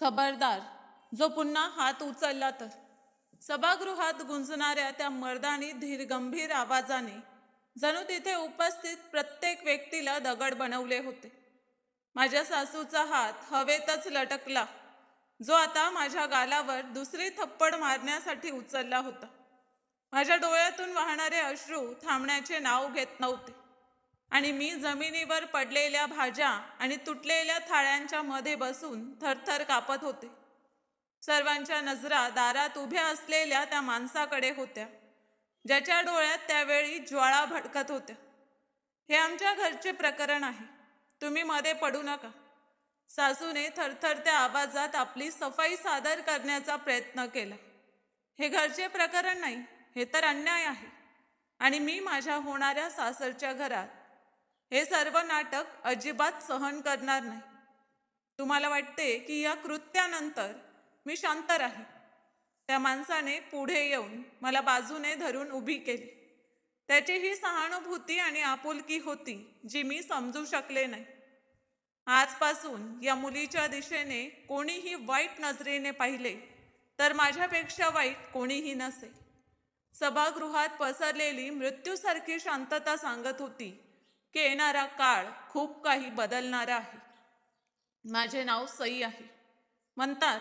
खबरदार, जो पुन्हा हात उचलला तर. सभागृहात गुंजणाऱ्या त्या मर्दानी धीरगंभीर आवाजाने जणू तिथे उपस्थित प्रत्येक व्यक्तीला दगड बनवले होते. माझ्या सासूचा हात हवेतच लटकला, जो आता माझ्या गालावर दुसरी थप्पड मारण्यासाठी उचलला होता. माझ्या डोळ्यातून वाहणारे अश्रू थांबण्याचे नाव घेत नव्हते आणि मी जमिनीवर पडलेल्या भाज्या आणि तुटलेल्या थाळ्यांच्या मध्ये बसून थरथर कापत होते. सर्वांच्या नजरा दारात उभ्या असलेल्या त्या माणसाकडे होत्या, ज्याच्या डोळ्यात त्यावेळी ज्वाळा भडकत होत्या. हे आमच्या घरचे प्रकरण आहे, तुम्ही मध्ये पडू नका. सासूने थरथरत्या आवाजात आपली सफाई सादर करण्याचा प्रयत्न केला. हे घरचे प्रकरण नाही, हे तर अन्याय आहे. आणि मी माझ्या होणाऱ्या सासरच्या घरात हे सर्व नाटक अजिबात सहन करणार नाही. तुम्हाला वाटते की या कृत्यानंतर मी शांत राहील? त्या माणसाने पुढे येऊन मला बाजूने धरून उभी केली. त्याची ही सहानुभूती आणि आपुलकी होती जी मी समजू शकले नाही. आजपासून या मुलीच्या दिशेने कोणीही वाईट नजरेने पाहिले तर माझ्यापेक्षा वाईट कोणीही नसेल. सभागृहात पसरलेली मृत्यूसारखी शांतता सांगत होती की येणारा काळ खूप काही बदलणारा आहे. माझे नाव सई आहे. म्हणतात,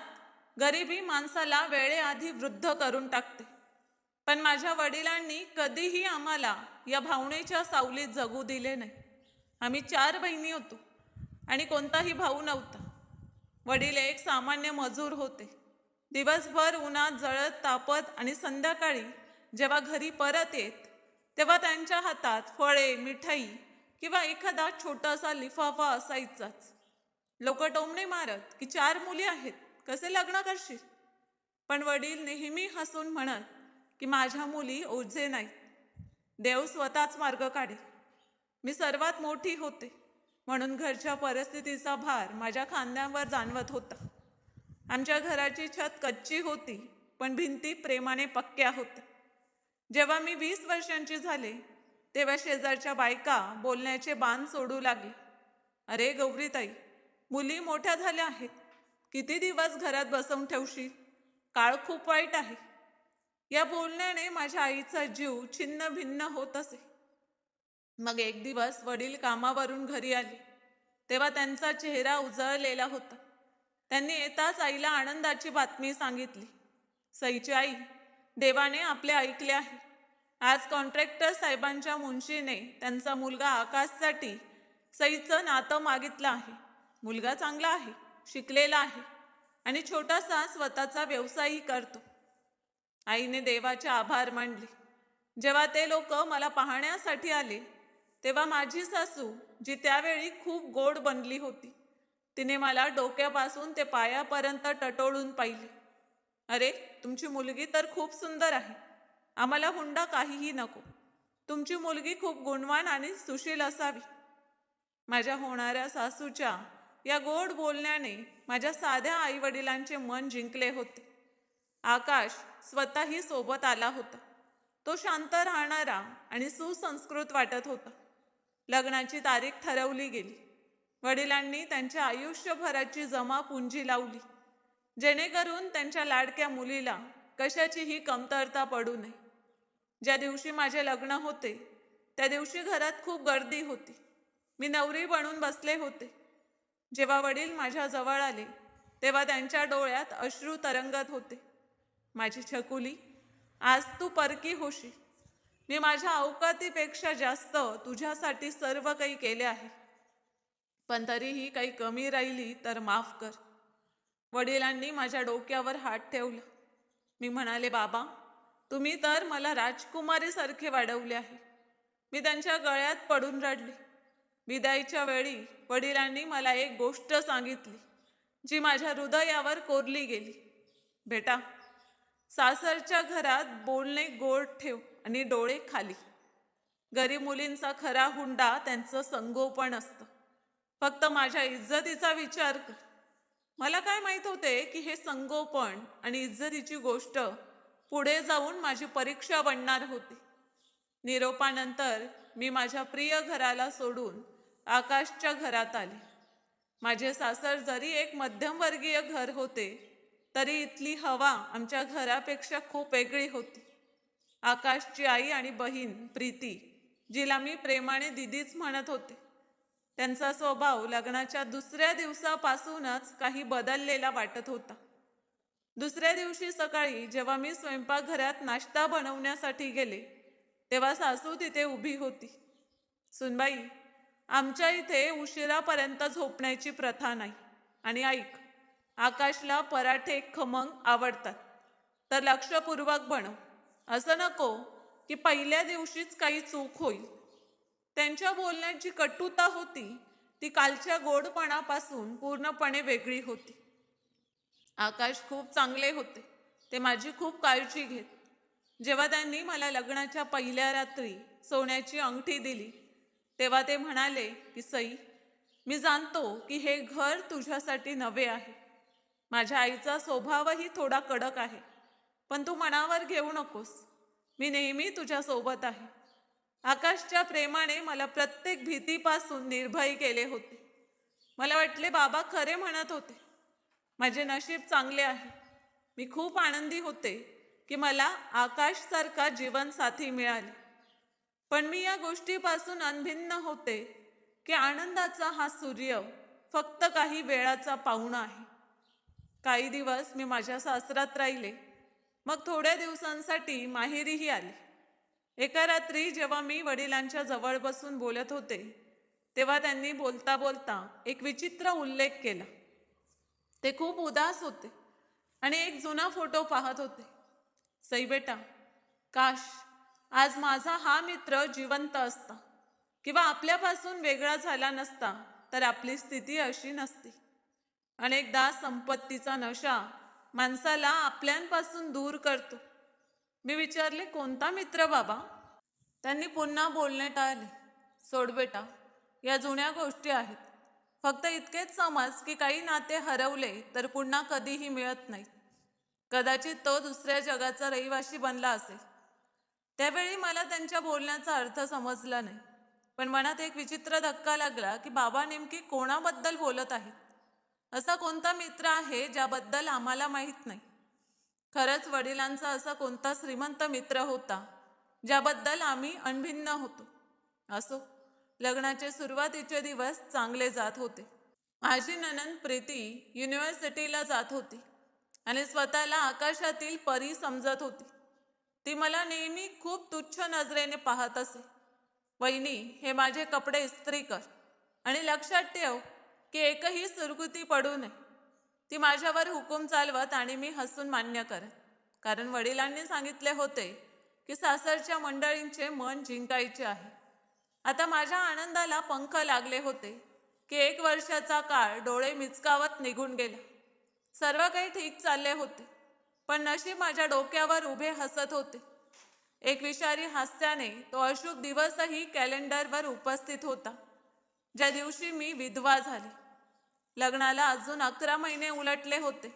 गरिबी माणसाला वेळेआधी वृद्ध करून टाकते. पण माझ्या वडिलांनी कधीही आम्हाला या भावनेच्या सावलीत जगू दिले नाही. आम्ही 4 बहिणी होतो आणि कोणताही भाऊ नव्हता. वडील एक सामान्य मजूर होते. दिवसभर उन्हात जळत तापत आणि संध्याकाळी जेव्हा घरी परत येत तेव्हा त्यांच्या हातात फळे, मिठाई किंवा एखादा छोटासा लिफाफा असायचाच. लोक टोमणे मारत की 4 मुली आहेत, कसे लग्न करशील? पण वडील नेहमी हसून म्हणत की माझ्या मुली ओझे नाहीत, देव स्वतःच मार्ग काढेल. मी सर्वात मोठी होते म्हणून घरच्या परिस्थितीचा भार माझ्या खांद्यावर जाणवत होता. आमच्या घराची छत कच्ची होती, पण भिंती प्रेमाने पक्क्या होत्या. जेव्हा मी 20 वर्षांची झाले तेव्हा शेजारच्या बायका बोलण्याचे बाण सोडू लागले. अरे गौरीताई, मुली मोठ्या झाल्या आहेत, किती दिवस घरात बसवून ठेवशील? काळ खूप वाईट आहे. या बोलण्याने माझ्या आईचा जीव छिन्न भिन्न होत असे. मग एक दिवस वडील कामावरून घरी आले तेव्हा त्यांचा चेहरा उजळलेला होता. त्यांनी येताच आईला आनंदाची बातमी सांगितली. सईची आई, देवाने आपले ऐकले आहे. आज कॉन्ट्रॅक्टर साहेबांच्या मुंशीने त्यांचा मुलगा आकाशसाठी सईचं नातं मागितलं आहे. मुलगा चांगला आहे, शिकलेला आहे आणि छोटासा स्वतःचा व्यवसायही करतो. आईने देवाचे आभार मानले. जेव्हा ते लोक मला पाहण्यासाठी आले तेव्हा माझी सासू, जी त्यावेळी खूप गोड बनली होती, तिने मला डोक्यापासून ते पायापर्यंत टटोळून पाहिले. अरे, तुमची मुलगी तर खूप सुंदर आहे. आम्हाला हुंडा काहीही नको. तुमची मुलगी खूप गुणवान आणि सुशील असावी. माझ्या होणाऱ्या सासूच्या या गोड बोलण्याने माझ्या साध्या आईवडिलांचे मन जिंकले होते. आकाश स्वतःही सोबत आला होता. तो शांत राहणारा आणि सुसंस्कृत वाटत होता. लग्नाची तारीख ठरवली गेली. वडिलांनी त्यांच्या आयुष्यभराची जमा पुंजी लावली, जेणेकरून त्यांच्या लाडक्या मुलीला कशाचीही कमतरता पडू नये. ज्या दिवशी माझे लग्न होते त्या दिवशी घरात खूप गर्दी होती. मी नवरी बनून बसले होते. जेव्हा वडील माझ्या जवळ आले तेव्हा त्यांच्या डोळ्यात अश्रू तरंगत होते. माझी छकुली, आज तू परकी होशील. मी माझ्या अवकातीपेक्षा जास्त तुझ्यासाठी सर्व काही केले आहे, पण तरीही काही कमी राहिली तर माफ कर. वडिलांनी माझ्या डोक्यावर हात ठेवला. मी म्हणाले, बाबा, तुम्ही तर मला राजकुमारीसारखे वाढवले आहे. मी त्यांच्या गळ्यात पडून रडले. विदाईच्या वेळी वडिलांनी मला एक गोष्ट सांगितली जी माझ्या हृदयावर कोरली गेली. बेटा, सासरच्या घरात बोलणे गोड ठेव आणि डोळे खाली. गरीब मुलींचा खरा हुंडा त्यांचं संगोपन असतं. फक्त माझ्या इज्जतीचा विचार कर. मला काय माहित होते की हे संगोपन आणि इज्जतीची गोष्ट पुढे जाऊन माझी परीक्षा बनणार होती. निरोपानंतर मी माझ्या प्रिय घराला सोडून आकाशच्या घरात आले. माझे सासर जरी एक मध्यमवर्गीय घर होते तरी इथली हवा आमच्या घरापेक्षा खूप वेगळी होती. आकाशची आई आणि बहीण प्रीती, जिला मी प्रेमाने दीदीच म्हणत होते, त्यांचा स्वभाव लग्नाच्या दुसऱ्या दिवसापासूनच काही बदललेला वाटत होता. दुसऱ्या दिवशी सकाळी जेव्हा मी स्वयंपाकघरात नाश्ता बनवण्यासाठी गेले तेव्हा सासू तिथे उभी होती. सुनबाई, आमच्या इथे उशिरापर्यंत झोपण्याची प्रथा नाही. आणि ऐक, आकाशला पराठे खमंग आवडतात, तर लक्षपूर्वक बनव. असं नको की पहिल्या दिवशीच काही चूक होईल. त्यांच्या बोलण्याची कटुता होती ती कालच्या गोडपणापासून पूर्णपणे वेगळी होती. आकाश खूप चांगले होते. ते माझी खूप काळजी घेत. जेव्हा त्यांनी मला लग्नाच्या पहिल्या रात्री सोन्याची अंगठी दिली तेव्हा ते म्हणाले की सई, मी जाणतो की हे घर तुझ्यासाठी नवे आहे. माझ्या आईचा स्वभावही थोडा कडक आहे, पण तू मनावर घेऊ नकोस. मी नेहमी तुझ्यासोबत आहे. आकाशच्या प्रेमाने मला प्रत्येक भीतीपासून निर्भय केले होते. मला वाटले बाबा खरे म्हणत होते. माझे नशीब चांगले आहे. मी खूप आनंदी होते की मला आकाशसारखा जीवनसाथी मिळाले. पण मी या गोष्टीपासून अनभिन्न होते की आनंदाचा हा सूर्य फक्त काही वेळाचा पाहुणा आहे. काही दिवस मी माझ्या सासरात राहिले, मग थोड्या दिवसांसाठी माहेरीही आले. एका रात्री जेव्हा मी वडिलांच्या जवळ बसून बोलत होते तेव्हा त्यांनी बोलता बोलता एक विचित्र उल्लेख केला. ते खूप उदास होते आणि एक जुना फोटो पाहत होते. सई बेटा, काश आज माझा हा मित्र जिवंत असता किंवा आपल्यापासून वेगळा झाला नसता तर आपली स्थिती अशी नसती. अनेकदा संपत्तीचा नशा माणसाला आपल्यांपासून दूर करतो. मी विचारले, कोणता मित्र बाबा? त्यांनी पुन्हा बोलणे टाळले. सोड बेटा, या जुन्या गोष्टी आहेत. फक्त इतकेच समज की काही नाते हरवले तर पुन्हा कधीही मिळत नाहीत. कदाचित तो दुसऱ्या जगाचा रहिवासी बनला असेल. त्यावेळी मला त्यांच्या बोलण्याचा अर्थ समजला नाही, पण मनात एक विचित्र धक्का लागला की बाबा नेमकी कोणाबद्दल बोलत आहेत. असा कोणता मित्र आहे ज्याबद्दल आम्हाला माहीत नाही? खरंच वडिलांचा असा कोणता श्रीमंत मित्र होता ज्याबद्दल आम्ही अनभिन्न होतो? असो, लग्नाचे सुरुवातीचे दिवस चांगले जात होते. माझी नणंद प्रीती युनिव्हर्सिटीला जात होती आणि स्वतःला आकाशातील परी समजत होती. ती मला नेहमी खूप तुच्छ नजरेने पाहत असे. वहिनी, हे माझे कपडे इस्त्री कर आणि लक्षात ठेव की एकही सुरकुती पडू नये. ती माझ्यावर हुकूम चालवत आणि मी हसून मान्य करत, कारण वडिलांनी सांगितले होते की सासरच्या मंडळींचे मन जिंकायचे आहे. आता माझ्या आनंदाला पंख लागले होते की 1 वर्षाचा काळ डोळे मिचकावत निघून गेला. सर्व काही ठीक चालले होते, पण नशीब माझ्या डोक्यावर उभे हसत होते. एक विषारी हास्याने तो अशुभ दिवसही कॅलेंडरवर उपस्थित होता, ज्या दिवशी मी विधवा झाले. लग्नाला अजून 11 महिने उलटले होते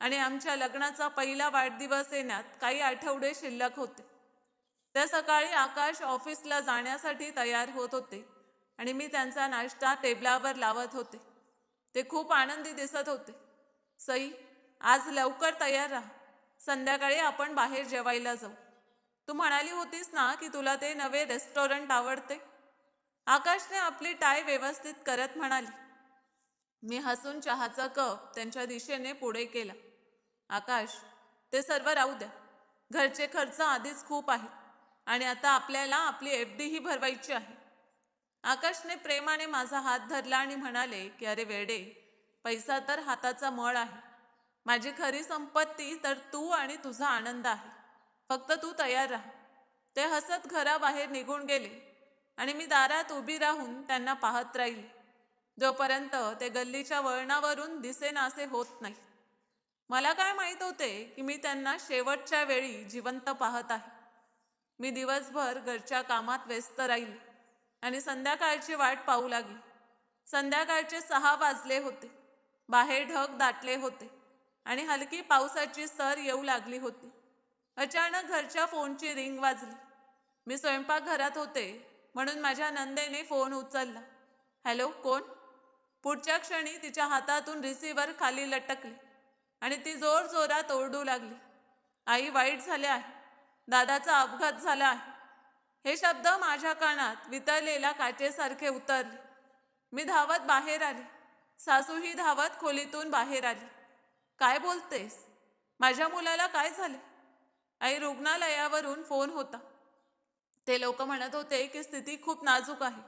आणि आमच्या लग्नाचा पहिला वाढदिवस येण्यात काही आठवडे शिल्लक होते. त्या सकाळी आकाश ऑफिसला जाण्यासाठी तयार होत होते आणि मी त्यांचा नाश्ता टेबलावर लावत होते. ते खूप आनंदी दिसत होते. सई, आज लवकर तयार राहा. संध्याकाळी आपण बाहेर जेवायला जाऊ. तू म्हणाली होतीस ना की तुला ते नवे रेस्टॉरंट आवडते? आकाशने आपली टाय व्यवस्थित करत म्हणाली. मी हसून चहाचा कप त्यांच्या दिशेने पुढे केला. आकाश, ते सर्व राहू द्या. घरचे खर्च आधीच खूप आहेत आणि आता आपल्याला आपली FD ही भरवायची आहे. आकाशने प्रेमाने माझा हात धरला आणि म्हणाले की अरे वेडे, पैसा तर हाताचा मळ आहे. माझी खरी संपत्ती तर तू आणि तुझा आनंद आहे. फक्त तू तयार राहा. ते हसत घराबाहेर निघून गेले आणि मी दारात उभी राहून त्यांना पाहत राहिले, जोपर्यंत ते गल्लीच्या वळणावरून दिसेनासे होत नाही. मला काय माहीत होते की मी त्यांना शेवटच्या वेळी जिवंत पाहत आहे. मी दिवसभर घरच्या कामात व्यस्त राहिले आणि संध्याकाळची वाट पाहू लागली. संध्याकाळचे 6 वाजले होते. बाहेर ढग दाटले होते आणि हलकी पावसाची सर येऊ लागली होती. अचानक घरच्या फोनची रिंग वाजली. मी स्वयंपाकघरात होते म्हणून माझ्या नंदेने फोन उचलला. हॅलो, कोण? पुढच्या क्षणी तिच्या हातातून रिसिव्हर खाली लटकले आणि ती जोर जोरात ओरडू लागली, आई वाईट झाले आहे, दादाचा अपघात झाला आहे. हे शब्द माझ्या कानात वितळलेल्या काचेसारखे उतरले. मी धावत बाहेर आले. सासूही धावत खोलीतून बाहेर आली. काय बोलतेस? माझ्या मुलाला काय झाले? आई, रुग्णालयावरून फोन होता. ते लोक म्हणत होते की स्थिती खूप नाजूक आहे.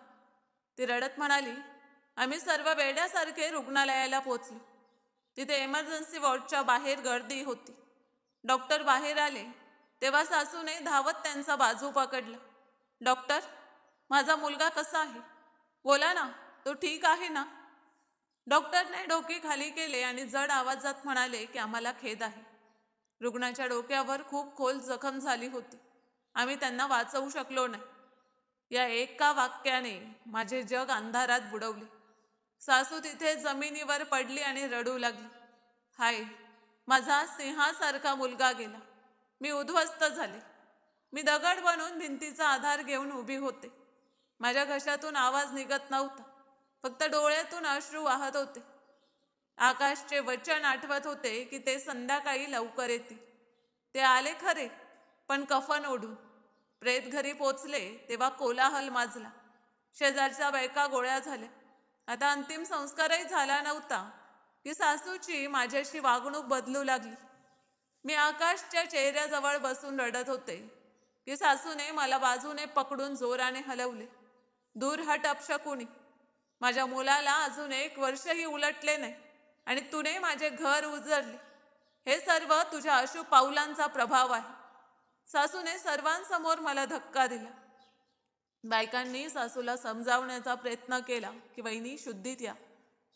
ती रडत म्हणाली, आम्ही सर्व वेड्यासारखे रुग्णालयाला पोचलो. तिथे इमर्जन्सी वॉर्डच्या बाहेर गर्दी होती. डॉक्टर बाहेर आले तेव्हा सासूने धावत त्यांचा बाजू पकडला. डॉक्टर, माझा मुलगा कसा आहे? बोला ना, तो ठीक आहे ना? डॉक्टरने डोके खाली केले आणि जड आवाजात म्हणाले की आम्हाला खेद आहे. रुग्णाच्या डोक्यावर खूप खोल जखम झाली होती. आम्ही त्यांना वाचवू शकलो नाही. या एका वाक्याने माझे जग अंधारात बुडवले. सासू तिथे जमिनीवर पडली आणि रडू लागली. हाय, माझा सिंहासारखा मुलगा गेला. मी उद्ध्वस्त झाले. मी दगड बनून भिंतीचा आधार घेऊन उभी होते. माझ्या घशातून आवाज निघत नव्हता. फक्त डोळ्यातून अश्रू वाहत होते. आकाशचे वचन आठवत होते की ते संध्याकाळी लवकर येतील. ते आले खरे, पण कफन ओढून. प्रेत घरी पोचले तेव्हा कोलाहल माजला. शेजारच्या बायका गोळ्या झाल्या. आता अंतिम संस्कारही झाला नव्हता की सासूची माझ्याशी वागणूक बदलू लागली. मी आकाशच्या चेहऱ्याजवळ बसून रडत होते की सासूने मला बाजूने पकडून जोराने हलवले. दूर हट अपशकुनी. माझ्या मुलाला अजून 1 वर्षही उलटले नाही आणि तुने माझे घर उजळले. हे सर्व तुझ्या अशुभ पावलांचा प्रभाव आहे. सासूने सर्वांसमोर मला धक्का दिला. बायकांनी सासूला समजावण्याचा प्रयत्न केला की वहिनी, शुद्धीत या.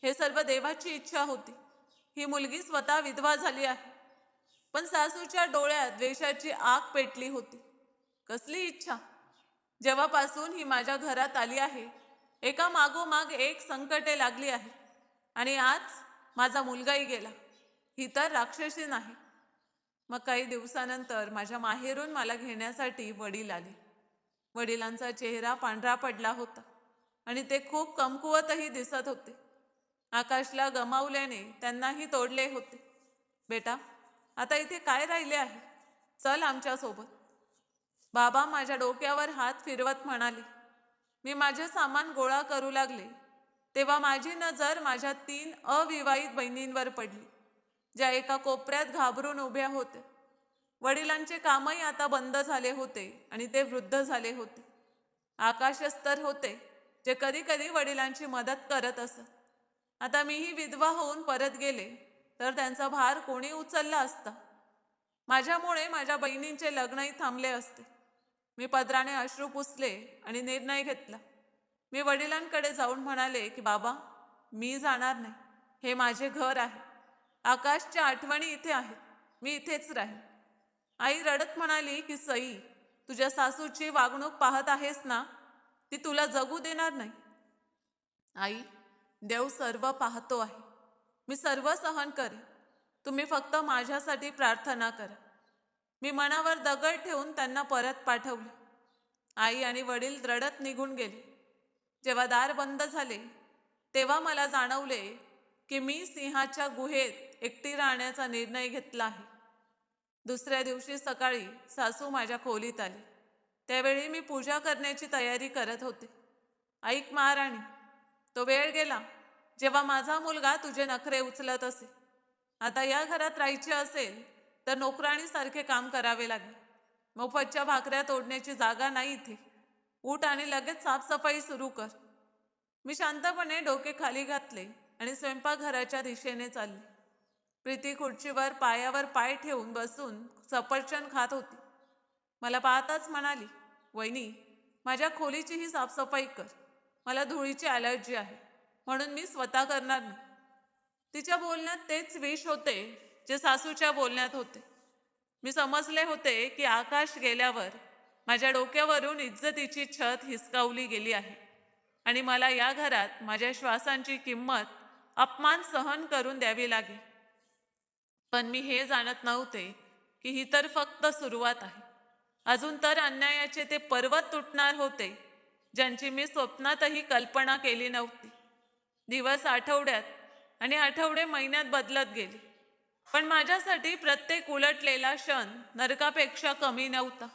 हे सर्व देवाची इच्छा होती. ही मुलगी स्वतः विधवा झाली आहे. पण सासूच्या डोळ्यात द्वेषाची आग पेटली होती. कसली इच्छा? जेव्हापासून ही माझ्या घरात आली आहे, एका मागोमाग एक संकटे लागली आहे आणि आज माझा मुलगाही गेला. ही तर राक्षसी नाही. मग काही दिवसानंतर माझ्या माहेरून मला घेण्यासाठी वडील आले. वडिलांचा चेहरा पांढरा पडला होता आणि ते खूप कमकुवतही दिसत होते. आकाशला गमावल्याने त्यांनाही तोडले होते. बेटा, आता इथे काय राहिले आहे? चल आमच्यासोबत. बाबा माझ्या डोक्यावर हात फिरवत म्हणाले. मी माझे सामान गोळा करू लागले तेव्हा माझी नजर माझ्या 3 अविवाहित बहिणींवर पडली, ज्या एका कोपऱ्यात घाबरून उभ्या होत्या. वडिलांचे कामही आता बंद झाले होते आणि ते वृद्ध झाले होते. आकाशच तर होते जे कधी कधी वडिलांची मदत करत असत. आता मीही विधवा होऊन परत गेले तर त्यांचा भार कोणी उचलला असता? माझ्यामुळे माझ्या बहिणींचे लग्नही थांबले असते. मी पदराने अश्रू पुसले आणि निर्णय घेतला. मी वडिलांकडे जाऊन म्हणाले की बाबा, मी जाणार नाही. हे माझे घर आहे. आकाशच्या आठवणी इथे आहेत. मी इथेच राहीन. आई रडत म्हणाली की सई, तुझ्या सासूची वागणूक पाहत आहेस ना, ती तुला जगू देणार नाही. आई, देव सर्व पाहतो आहे. मी सर्व सहन करेन. तुम्ही फक्त माझ्यासाठी प्रार्थना करा. मी मनावर दगड ठेवून त्यांना परत पाठवले. आई आणि वडील रडत निघून गेले. जेव्हा दार बंद झाले तेव्हा मला जाणवले की मी सिंहाच्या गुहेत एकटी राहण्याचा निर्णय घेतला आहे. दुसऱ्या दिवशी सकाळी सासू माझ्या खोलीत आली. त्यावेळी मी पूजा करण्याची तयारी करत होते. ऐक महाराणी, तो वेळ गेला जेव्हा माझा मुलगा तुझे नखरे उचलत असे. आता या घरात राहायचे असेल तर नोकराणीसारखे काम करावे लागेल. मोफतच्या भाकऱ्या तोडण्याची जागा नाही इथे. उठ आणि लगेच साफसफाई सुरू कर. मी शांतपणे डोके खाली घातले आणि स्वयंपाकघराच्या दिशेने चालले. प्रीती खुर्चीवर पायावर पाय ठेवून बसून सफरचंद खात होती. मला पाहताच म्हणाली, वहिनी, माझ्या खोलीचीही साफसफाई कर. मला धुळीची ॲलर्जी आहे म्हणून मी स्वतः करणार नाही. तिच्या बोलण्यात तेच विष होते जे सासूच्या बोलण्यात होते. मी समजले होते की आकाश गेल्यावर माझ्या डोक्यावरून इज्जतीची छत हिसकावली गेली आहे आणि मला या घरात माझ्या श्वासांची किंमत, अपमान सहन करून द्यावी लागेल. पण मी हे जाणत नव्हते की ही तर फक्त सुरुवात आहे. अजून तर अन्यायाचे ते पर्वत तुटणार होते ज्यांची मी स्वप्नातही कल्पना केली नव्हती. दिवस आठवड्यात आणि आठवडे महिन्यात बदलत गेले. पण माझ्यासाठी प्रत्येक उलटलेला क्षण नरकापेक्षा कमी नव्हता.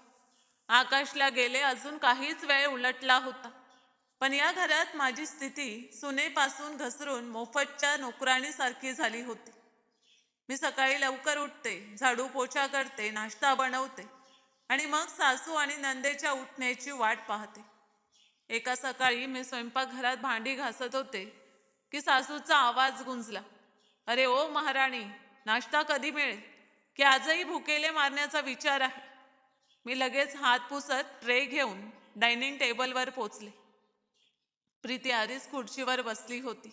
आकाशला गेले अजून काहीच वेळ उलटला होता. पण या घरात माझी स्थिती सुनेपासून घसरून मोफतच्या नोकराणीसारखी झाली होती. मी सकाळी लवकर उठते, झाडू पोछा करते, नाश्ता बनवते आणि मग सासू आणि नंदेच्या उठण्याची वाट पाहते. एका सकाळी मी स्वयंपाकघरात भांडी घासत होते की सासूचा आवाज गुंजला. अरे ओ महाराणी, नाश्ता कधी मिळेल? की आजही भुकेले मारण्याचा विचार आहे? मी लगेच हात पुसत ट्रे घेऊन डायनिंग टेबलवर पोचले. प्रीती आधीच खुर्चीवर बसली होती.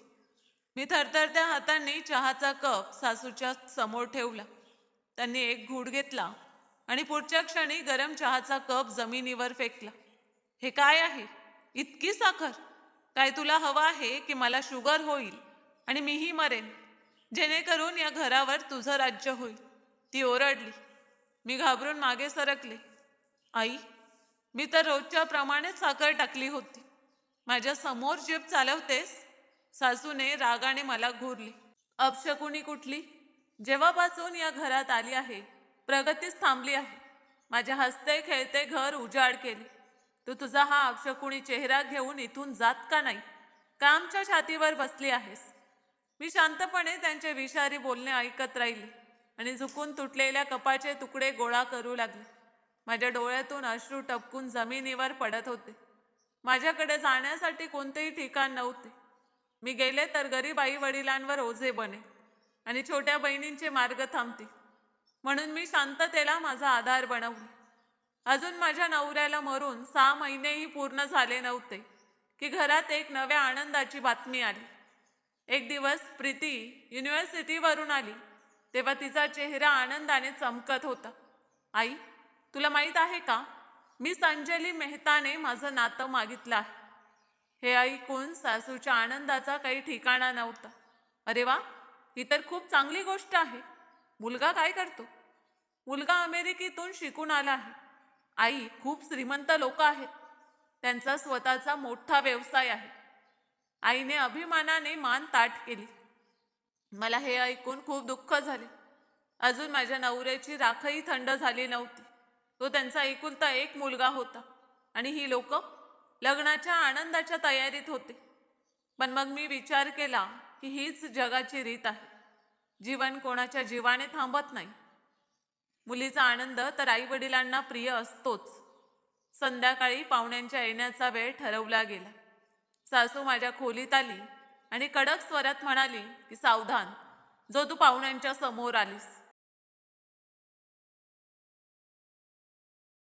मी थरथरत्या हातांनी चहाचा कप सासूच्या समोर ठेवला. त्यांनी एक घूट घेतला आणि पुढच्या क्षणी गरम चहाचा कप जमिनीवर फेकला. हे काय आहे? इतकी साखर? काय तुला हवं आहे की मला शुगर होईल आणि मीही मरेन, जेणेकरून या घरावर तुझं राज्य होईल? ती ओरडली. मी घाबरून मागे सरकले. आई, मी तर रोजच्या प्रमाणेच साखर टाकली होती. माझ्या समोर जीभ चालवतेस? सासूने रागाने मला घूरली. अपशकुनी कुठली? जेव्हापासून या घरात आली आहे प्रगतीच थांबली आहे. माझ्या हसते खेळते घर उजाड केले. तू तुझा हा अपशकुनी चेहरा घेऊन इथून जात का नाही? का आमच्या छातीवर बसली आहेस? मी शांतपणे त्यांचे विषारी बोलणे ऐकत राहिले आणि झुकून तुटलेल्या कपाचे तुकडे गोळा करू लागले. माझ्या डोळ्यातून अश्रू टपकून जमिनीवर पडत होते. माझ्याकडे जाण्यासाठी कोणतेही ठिकाण नव्हते. मी गेले तर गरीब आई वडिलांवर ओझे बने आणि छोट्या बहिणींचे मार्ग थांबतील. म्हणून मी शांततेला माझा आधार बनवले. अजून माझ्या नवऱ्याला मरून 6 महिनेही पूर्ण झाले नव्हते की घरात एक नव्या आनंदाची बातमी आली. एक दिवस प्रीती युनिव्हर्सिटीवरून आली तेव्हा तिचा चेहरा आनंदाने चमकत होता. आई, तुला माहीत आहे का, मिस अंजली मेहताने माझं नातं मागितलं आहे. हे ऐकून सासूच्या आनंदाचा काही ठिकाणा नव्हता. अरे वा, ही तर खूप चांगली गोष्ट आहे. मुलगा काय करतो? मुलगा अमेरिकेतून शिकून आला आहे. आई, खूप श्रीमंत लोक आहेत. त्यांचा स्वतःचा मोठा व्यवसाय आहे. आईने अभिमानाने मान ताठ केली. मला हे ऐकून खूप दुःख झाले. अजून माझ्या नवऱ्याची राखही थंड झाली नव्हती. तो त्यांचा एकुलता एक मुलगा होता आणि ही लोक लग्नाच्या आनंदाच्या तयारीत होते. पण मग मी विचार केला की हीच जगाची रीत आहे. जीवन कोणाच्या जीवाने थांबत नाही. मुलीचा आनंद तर आई वडिलांना प्रिय असतोच. संध्याकाळी पाहुण्यांच्या येण्याचा वेळ ठरवला गेला. सासू माझ्या खोलीत आली आणि कडक स्वरात म्हणाली की सावधान, जो तू पाहुण्यांच्या समोर आलीस.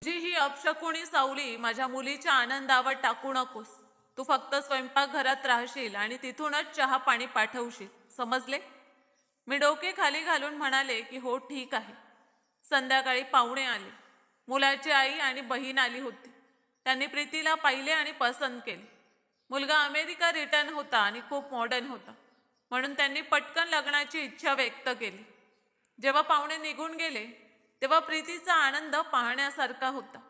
तुझी ही अपशकुनी सावली माझ्या मुलीच्या आनंदावर टाकू नकोस. तू फक्त स्वयंपाकघरात राहशील आणि तिथूनच चहा पाणी पाठवशील, समजले? मी डोके खाली घालून म्हणाले की हो, ठीक आहे. संध्याकाळी पाहुणे आले. मुलाची आई आणि बहीण आली होती. त्यांनी प्रीतीला पाहिले आणि पसंत केले. मुलगा अमेरिका रिटर्न होता आणि खूप मॉडर्न होता, म्हणून त्यांनी पटकन लग्नाची इच्छा व्यक्त केली. जेव्हा पाहुणे निघून गेले तेव्हा प्रीतीचा आनंद पाहण्यासारखा होता.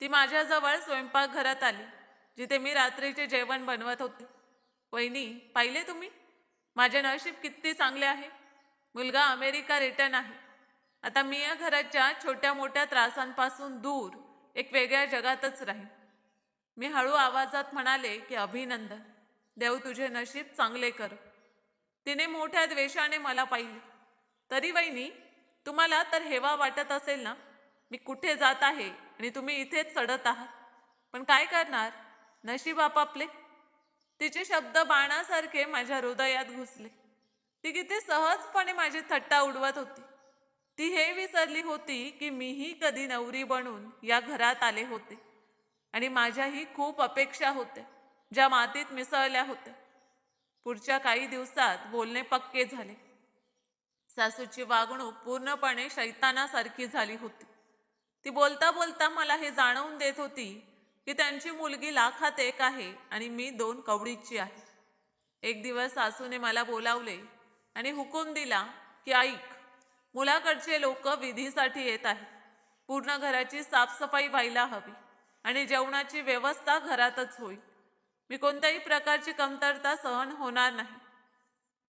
ती माझ्याजवळ स्वयंपाकघरात आली, जिथे मी रात्रीचे जेवण बनवत होते. वहिनी, पाहिले तुम्ही? माझे नशीब किती चांगले आहे. मुलगा अमेरिका रिटर्न आहे. आता मी या घराच्या छोट्या मोठ्या त्रासांपासून दूर एक वेगळ्या जगातच राहीन. मी हळू आवाजात म्हणाले की अभिनंदन, देव तुझे नशीब चांगले कर. तिने मोठ्या द्वेषाने मला पाहिले. तरी वहिनी, तुम्हाला तर हेवा वाटत असेल ना, मी कुठे जात आहे आणि तुम्ही इथेच चढत आहात. पण काय करणार, नशीब आपापले. तिचे शब्द बाणासारखे माझ्या हृदयात घुसले. ती किती सहजपणे माझी थट्टा उडवत होती. ती हे विसरली होती की मीही कधी नवरी बनून या घरात आले होते आणि माझ्याही खूप अपेक्षा होत्या, ज्या मातीत मिसळल्या होत्या. पुढच्या काही दिवसात बोलणे पक्के झाले. सासूची वागणूक पूर्णपणे शैतानासारखी झाली होती. ती बोलता बोलता मला हे जाणवून देत होती की त्यांची मुलगी लाखात एक आहे आणि मी 2 कवडीची आहे. एक दिवस सासूने मला बोलावले आणि हुकूम दिला की ऐक, मुलाकडचे लोक विधीसाठी येत आहेत. पूर्ण घराची साफसफाई व्हायला हवी आणि जेवणाची व्यवस्था घरातच होईल. मी कोणत्याही प्रकारची कमतरता सहन होणार नाही.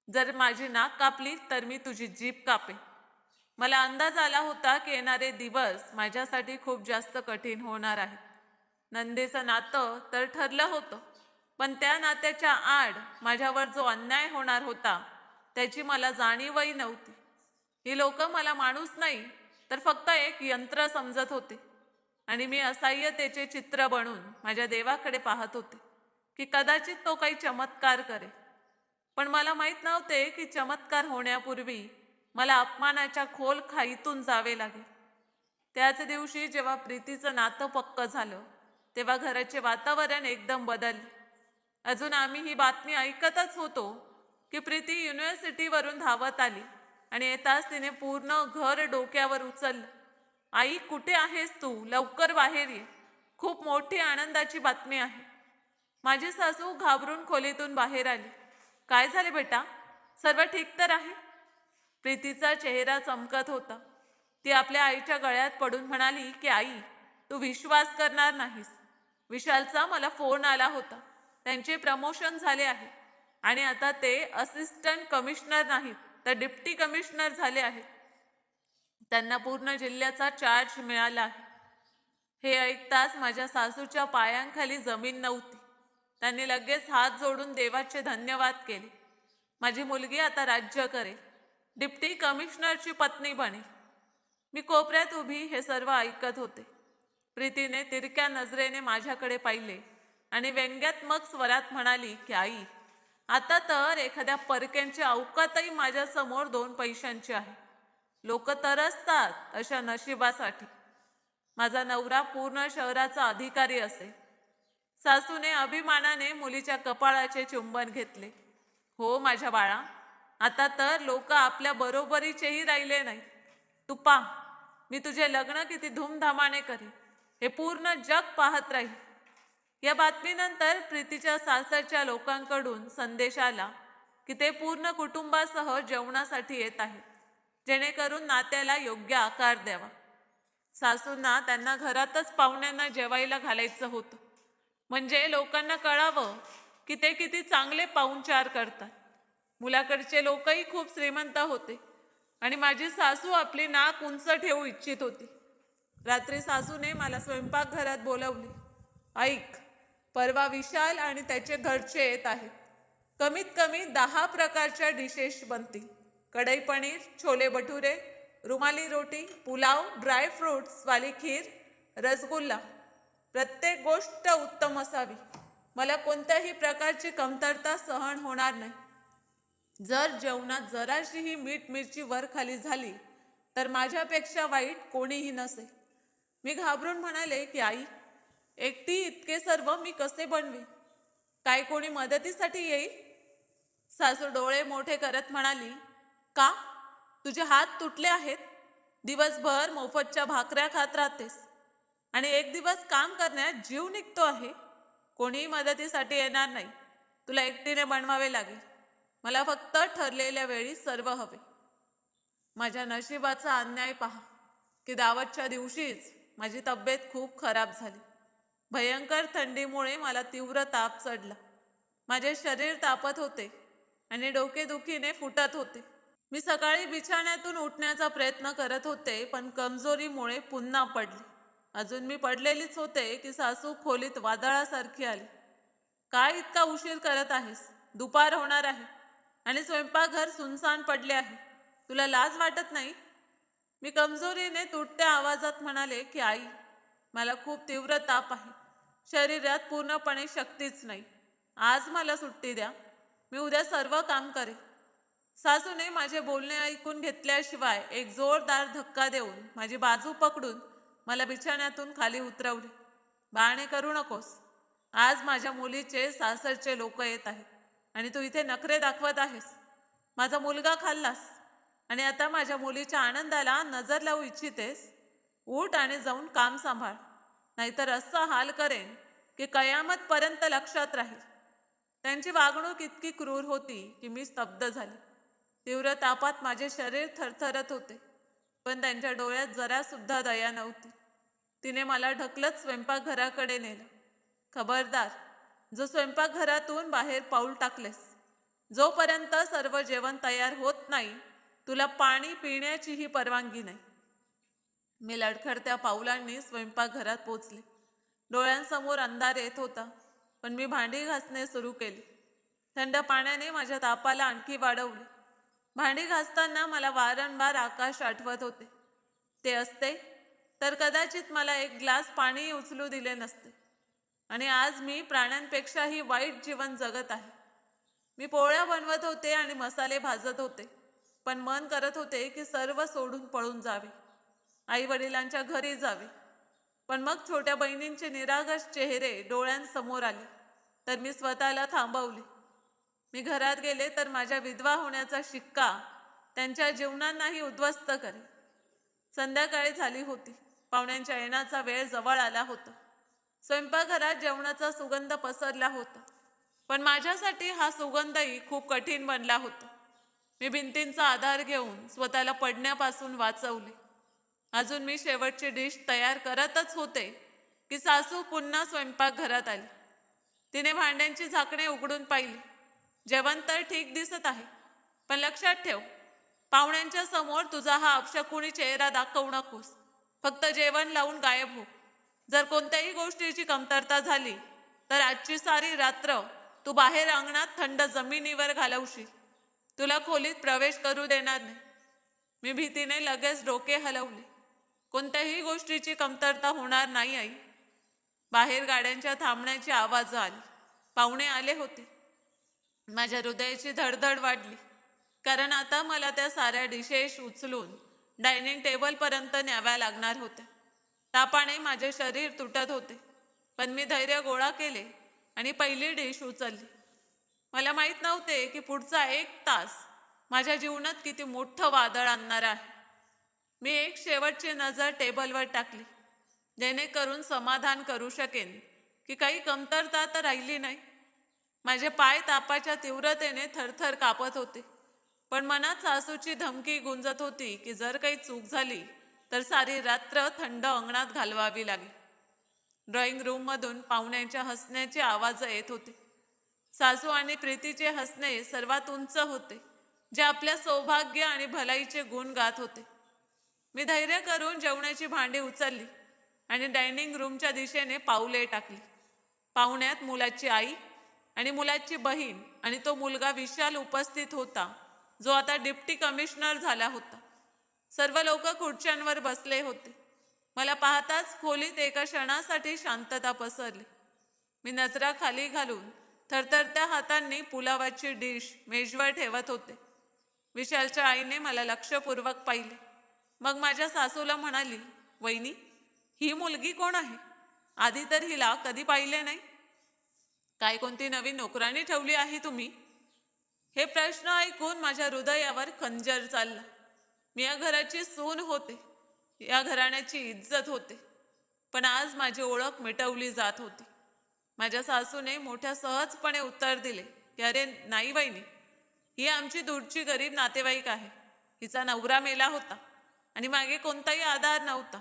जर माझी नाक कापली तर मी तुझी जीभ कापेन. मला अंदाज आला होता की येणारे दिवस माझ्यासाठी खूप जास्त कठीण होणार आहे. नंदेचं नातं तर ठरलं होतं, पण त्या नात्याच्या आड माझ्यावर जो अन्याय होणार होता त्याची मला जाणीवही नव्हती. ही लोक मला माणूस नाही तर फक्त एक यंत्र समजत होते आणि मी असहाय्यतेचे चित्र बनून माझ्या देवाकडे पाहत होते की कदाचित तो काही चमत्कार करेल. पण मला माहीत नव्हते की चमत्कार होण्यापूर्वी मला अपमानाच्या खोल खाईतून जावे लागेल. त्याच दिवशी जेव्हा प्रीतीचं नातं पक्क झालं तेव्हा घराचे वातावरण एकदम बदलले. अजून आम्ही ही बातमी ऐकतच होतो की प्रीती युनिव्हर्सिटीवरून धावत आली आणि येताच तिने पूर्ण घर डोक्यावर उचललं. आई, कुठे आहेस तू? लवकर बाहेर ये. खूप मोठी आनंदाची बातमी आहे. माझी सासू घाबरून खोलीतून बाहेर आली. काय झाले बेटा? सर्व ठीक तर आहे? प्रीतीचा चेहरा चमकत होता. ती आपल्या आईच्या गळ्यात पडून म्हणाली की आई, तू विश्वास करणार नाहीस. विशालचा मला फोन आला होता. त्यांचे प्रमोशन झाले आहे आणि आता ते असिस्टंट कमिशनर नाहीत तर डिप्टी कमिशनर झाले आहेत. त्यांना पूर्ण जिल्ह्याचा चार्ज मिळाला आहे. हे ऐकताच माझ्या सासूच्या पायांखाली जमीन नव्हती. त्यांनी लगेच हात जोडून देवाचे धन्यवाद केले. माझी मुलगी आता राज्य करेल, डिप्टी कमिशनरची पत्नी बनेल. मी कोपऱ्यात उभी हे सर्व ऐकत होते. प्रीतीने तिरक्या नजरेने माझ्याकडे पाहिले आणि व्यंग्यात्मक स्वरात म्हणाली की आई, आता तर एखाद्या परक्यांची अवकातही माझ्यासमोर 2 पैशांची आहे. लोक तरसतात अशा नशिबासाठी. माझा नवरा पूर्ण शहराचा अधिकारी असे. सासूने अभिमानाने मुलीच्या कपाळाचे चुंबन घेतले. हो माझ्या बाळा, आता तर लोक आपल्या बरोबरीचेही राहिले नाही. तू पाह, मी तुझे लग्न किती धूमधामाने करीन हे पूर्ण जग पाहत राहील. या बातमीनंतर प्रीतीच्या सासरच्या लोकांकडून संदेश आला की ते पूर्ण कुटुंबासह जेवणासाठी येत आहेत, जेणेकरून नात्याला योग्य आकार द्यावा. सासूंना त्यांना घरातच पाहुण्यांना जेवायला घालायचं होतं, म्हणजे लोकांना कळावं की ते किती चांगले पाहुणचार करतात. मुलाकडचे लोकही खूप श्रीमंत होते आणि माझी सासू आपली नाक उंच ठेवू इच्छित होती. रात्री सासूने मला स्वयंपाकघरात बोलवले. ऐक, परवा विशाल आणि त्याचे घरचे येत आहेत. कमीत कमी 10 प्रकारच्या डिशेस बनतील. कढई पनीर, छोले भटुरे, रुमाली रोटी, पुलाव, ड्रायफ्रूट्स वाली खीर, रसगुल्ला. प्रत्येक गोष्ट उत्तम असावी. मला कोणत्याही प्रकारची कमतरता सहन होणार नाही. जर जेवणात जराशीही मीठ मिरची वर खाली झाली तर माझ्यापेक्षा वाईट कोणीही नसेल. मी घाबरून म्हणाले की आई, एकटी इतके सर्व मी कसे बनवे? काय कोणी मदतीसाठी येईल? सासू डोळे मोठे करत म्हणाली, का? तुझे हात तुटले आहेत? दिवसभर मोफतच्या भाकऱ्या खात राहतेस आणि एक दिवस काम करण्यात जीव निघतो आहे. कोणीही मदतीसाठी येणार नाही. तुला एकटीने बनवावे लागेल. मला फक्त ठरलेल्या वेळी सर्व हवे. माझ्या नशिबाचा अन्याय पहा की दावतच्या दिवशीच माझी तब्येत खूप खराब झाली. भयंकर थंडीमुळे मला तीव्र ताप चढला. माझे शरीर तापत होते आणि डोकेदुखीने फुटत होते. मी सकाळी बिछाण्यातून उठण्याचा प्रयत्न करत होते, पण कमजोरीमुळे पुन्हा पडले. अजून मी पडलेलीच होते की सासू खोलीत वादळासारखी आली. काय इतका उशीर करत आहेस? दुपार होणार आहे आणि स्वयंपाकघर सुनसान पडले आहे. तुला लाज वाटत नाही? मी कमजोरीने तुटत्या आवाजात म्हणाले की आई, मला खूप तीव्र ताप आहे. शरीरात पूर्णपणे शक्तीच नाही. आज मला सुट्टी द्या. मी उद्या सर्व काम करेन. सासूने माझे बोलणे ऐकून घेतल्याशिवाय एक जोरदार धक्का देऊन माझी बाजू पकडून मला बिछाण्यातून खाली उतरवले. बाणे करू नकोस. आज माझ्या मुलीचे सासरचे लोक येत आहेत आणि तू इथे नखरे दाखवत आहेस. माझा मुलगा खाल्लास आणि आता माझ्या मुलीच्या आनंदाला नजर लावू इच्छितेस? उठ आणि जाऊन काम सांभाळ, नाहीतर असा हाल करेन की कयामतपर्यंत लक्षात राहील. त्यांची वागणूक इतकी क्रूर होती की मी स्तब्ध झाले. तीव्र तापात माझे शरीर थरथरत होते, पण त्यांच्या डोळ्यात जरा सुद्धा दया नव्हती. तिने मला ढकलत स्वयंपाकघराकडे नेलं. खबरदार, जो स्वयंपाकघरातून बाहेर पाऊल टाकलेस, जोपर्यंत सर्व जेवण तयार होत नाही, तुला पाणी पिण्याचीही परवानगी नाही. मी लडखडत्या पावलांनी स्वयंपाकघरात पोचले. डोळ्यांसमोर अंधार येत होता, पण मी भांडी घासणे सुरू केली. थंड पाण्याने माझ्या तापाला आणखी वाढवले. भांडी घासताना मला वारंवार आकाश आठवत होते. ते असते तर कदाचित मला एक ग्लास पाणी उचलू दिले नसते. आणि आज मी प्राण्यांपेक्षाही वाईट जीवन जगत आहे. मी पोळ्या बनवत होते आणि मसाले भाजत होते, पण मन करत होते की सर्व सोडून पळून जावे, आई वडिलांच्या घरी जावे. पण मग छोट्या बहिणींचे निरागस चेहरे डोळ्यांसमोर आले, तर मी स्वतःला थांबवले. मी घरात गेले तर माझ्या विधवा होण्याचा शिक्का त्यांच्या जीवनांनाही उद्ध्वस्त करेल. संध्याकाळी झाली होती. पाहुण्यांच्या येण्याचा वेळ जवळ आला होता. स्वयंपाकघरात जेवणाचा सुगंध पसरला होता, पण माझ्यासाठी हा सुगंधही खूप कठीण बनला होता. मी भिंतींचा आधार घेऊन स्वतःला पडण्यापासून वाचवले. अजून मी शेवटची डिश तयार करतच होते की सासू पुन्हा स्वयंपाकघरात आली. तिने भांड्यांची झाकणे उघडून पाहिली. जेवण तर ठीक दिसत आहे, पण लक्षात ठेव, पाहुण्यांच्या समोर तुझा हा अपशकुनी चेहरा दाखवू नकोस. फक्त जेवण लावून गायब हो. जर कोणत्याही गोष्टीची कमतरता झाली तर आजची सारी रात्र तू बाहेर अंगणात थंड जमिनीवर घालवशील. तुला खोलीत प्रवेश करू देणार नाही. मी भीतीने लगेच डोके हलवले. कोणत्याही गोष्टीची कमतरता होणार नाही आई. बाहेर गाड्यांच्या थांबण्याची आवाज आली. पाहुणे आले होते. माझ्या हृदयाची धडधड वाढली, कारण आता मला त्या साऱ्या डिशेस उचलून डायनिंग टेबलपर्यंत न्याव्या लागणार होत्या. तापाने माझे शरीर तुटत होते, पण मी धैर्य गोळा केले आणि पहिली डिश उचलली. मला माहीत नव्हते की पुढचा 1 तास माझ्या जीवनात किती मोठं वादळ आणणार आहे. मी एक शेवटची नजर टेबलवर टाकली, जेणेकरून समाधान करू शकेन की काही कमतरता तर राहिली नाही. माझे पाय तापाच्या तीव्रतेने थरथर कापत होते, पण मनात सासूची धमकी गुंजत होती की जर काही चूक झाली तर सारी रात्र थंड अंगणात घालवावी लागेल. ड्रॉइंग रूममधून पाहुण्यांच्या हसण्याचे आवाज येत होते. सासू आणि प्रीतीचे हसणे सर्वात उंच होते, जे आपल्या सौभाग्य आणि भलाईचे गुण गात होते. मी धैर्य करून जेवणाची भांडी उचलली आणि डायनिंग रूमच्या दिशेने पाऊले टाकली. पाहुण्यात मुलाची आई आणि मुलाची बहीण आणि तो मुलगा विशाल उपस्थित होता, जो आता डिप्टी कमिशनर झाला होता. सर्व लोक खुर्च्यांवर बसले होते. मला पाहताच खोलीत एका क्षणासाठी शांतता पसरली. मी नजरा खाली घालून थरथरत्या हातांनी पुलावाची डिश मेजवर ठेवत होते. विशालच्या आईने मला लक्षपूर्वक पाहिले. मग माझ्या सासूला म्हणाली, वहिनी, ही मुलगी कोण आहे? आधी तर हिला कधी पाहिले नाही. काय कोणती नवीन नोकरानी ठेवली आहे तुम्ही? हे प्रश्न ऐकून माझ्या हृदयावर खंजर चालला. मी या घराची सून होते, या घराण्याची इज्जत होते, पण आज माझी ओळख मिटवली जात होती. माझ्या सासूने मोठ्या सहजपणे उत्तर दिले की अरे नाही वहिनी, ही आमची दूरची गरीब नातेवाईक आहे. हिचा नवरा मेला होता आणि मागे कोणताही आधार नव्हता,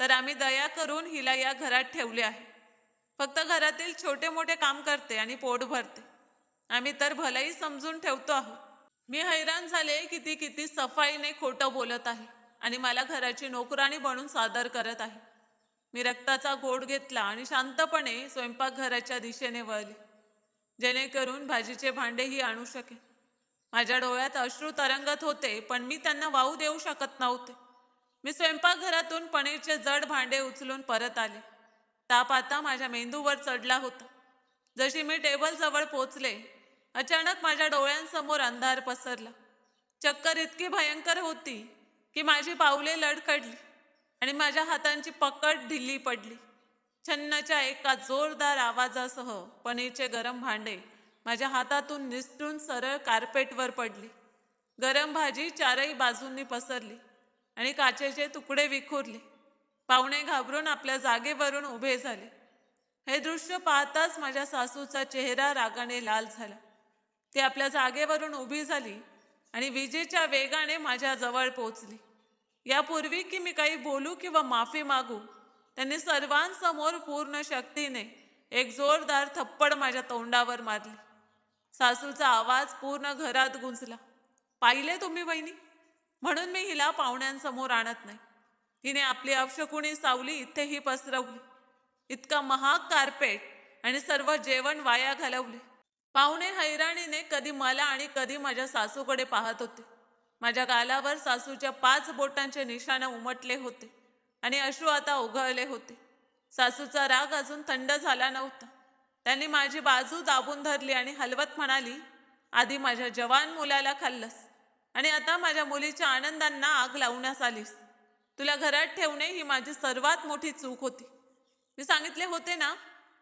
तर आम्ही दया करून हिला या घरात ठेवले आहे. फक्त घरातील छोटे मोठे काम करते आणि पोट भरते. आम्ही तर भलाई समजून ठेवतो आहोत. मी हैराण झाले की ती किती सफाईने खोटं बोलत आहे आणि मला घराची नोकराणी बनून सादर करत आहे. मी रक्ताचा घोट घेतला आणि शांतपणे स्वयंपाकघराच्या दिशेने वळले, जेणेकरून भाजीचे भांडेही आणू शकेन. माझ्या डोळ्यात अश्रू तरंगत होते, पण मी त्यांना वाहू देऊ शकत नव्हते. मी स्वयंपाकघरातून पनीरचे जड भांडे उचलून परत आले. ताप आता माझ्या मेंदूवर चढला होता. जशी मी टेबलजवळ पोचले, अचानक माझ्या डोळ्यांसमोर अंधार पसरला. चक्कर इतकी भयंकर होती की माझी पावले लडखडली आणि माझ्या हातांची पकड ढिली पडली. छन्नच्या एका जोरदार आवाजासह पनीरचे गरम भांडे माझ्या हातातून निसटून सरळ कार्पेटवर पडली. गरम भाजी चारही बाजूंनी पसरली आणि काचेचे तुकडे विखुरले. पाहुणे घाबरून आपल्या जागेवरून उभे झाले. हे दृश्य पाहताच माझ्या सासूचा चेहरा रागाने लाल झाला. ती आपल्या जागेवरून उभी झाली आणि विजेच्या वेगाने माझ्या जवळ पोहोचली. यापूर्वी की मी काही बोलू किंवा माफी मागू, त्यांनी सर्वांसमोर पूर्ण शक्तीने एक जोरदार थप्पड माझ्या तोंडावर मारली. सासूचा आवाज पूर्ण घरात गुंजला. पाहिले तुम्ही वहिनी, म्हणून मी हिला पाहुण्यांसमोर आणत नाही. हिने आपली अपशकुनी सावली इथेही पसरवली. इतका महाग कार्पेट आणि सर्व जेवण वाया घालवले. पाहुणे हैराणीने कधी मला आणि कधी माझ्या सासूकडे पाहत होते. माझ्या गालावर सासूच्या 5 बोटांचे निशाण उमटले होते आणि अश्रू आता ओघळले होते. सासूचा राग अजून थंड झाला नव्हता. त्यांनी माझी बाजू दाबून धरली आणि हलवत म्हणाली, आधी माझ्या जवान मुलाला खाल्लंस आणि आता माझ्या मुलीच्या आनंदांना आग लावण्यास आलीस. तुला घरात ठेवणे ही माझी सर्वात मोठी चूक होती. मी सांगितले होते ना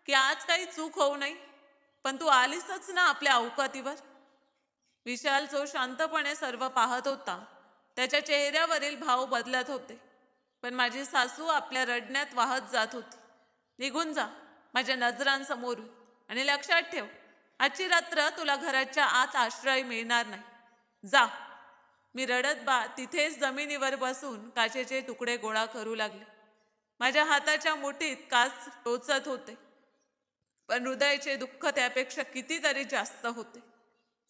की आज काही चूक होऊ नये, पण तू आलीसच ना आपल्या अवकातीवर. विशाल जो शांतपणे सर्व पाहत होता, त्याच्या चेहऱ्यावरील भाव बदलत होते. पण माझी सासू आपल्या रडण्यात वाहत जात होती. निघून जा माझ्या नजरांसमोरून आणि लक्षात ठेव, आजची रात्र तुला घराच्या आत आश्रय मिळणार नाही. जा. मी रडत तिथेच जमिनीवर बसून काचेचे तुकडे गोळा करू लागले. माझ्या हाताच्या मुठीत काच टोचत होते, पण हृदयाचे दुःख त्यापेक्षा कितीतरी जास्त होते.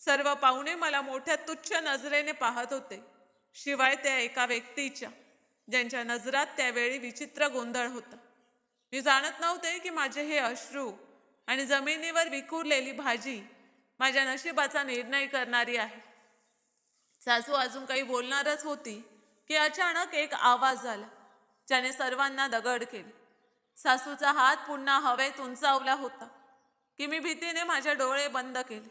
सर्व पाहुणे मला मोठ्या तुच्छ नजरेने पाहत होते, शिवाय त्या एका व्यक्तीच्या, ज्यांच्या नजरात त्यावेळी विचित्र गोंधळ होता. मी जाणत नव्हते की माझे हे अश्रू आणि जमिनीवर विखुरलेली भाजी माझ्या नशिबाचा निर्णय करणारी आहे. सासू अजून काही बोलणारच होती की अचानक एक आवाज आला, ज्याने सर्वांना दगड केले. सासूचा हात पुन्हा हवेत उंचावला होता की मी भीतीने माझे डोळे बंद केले.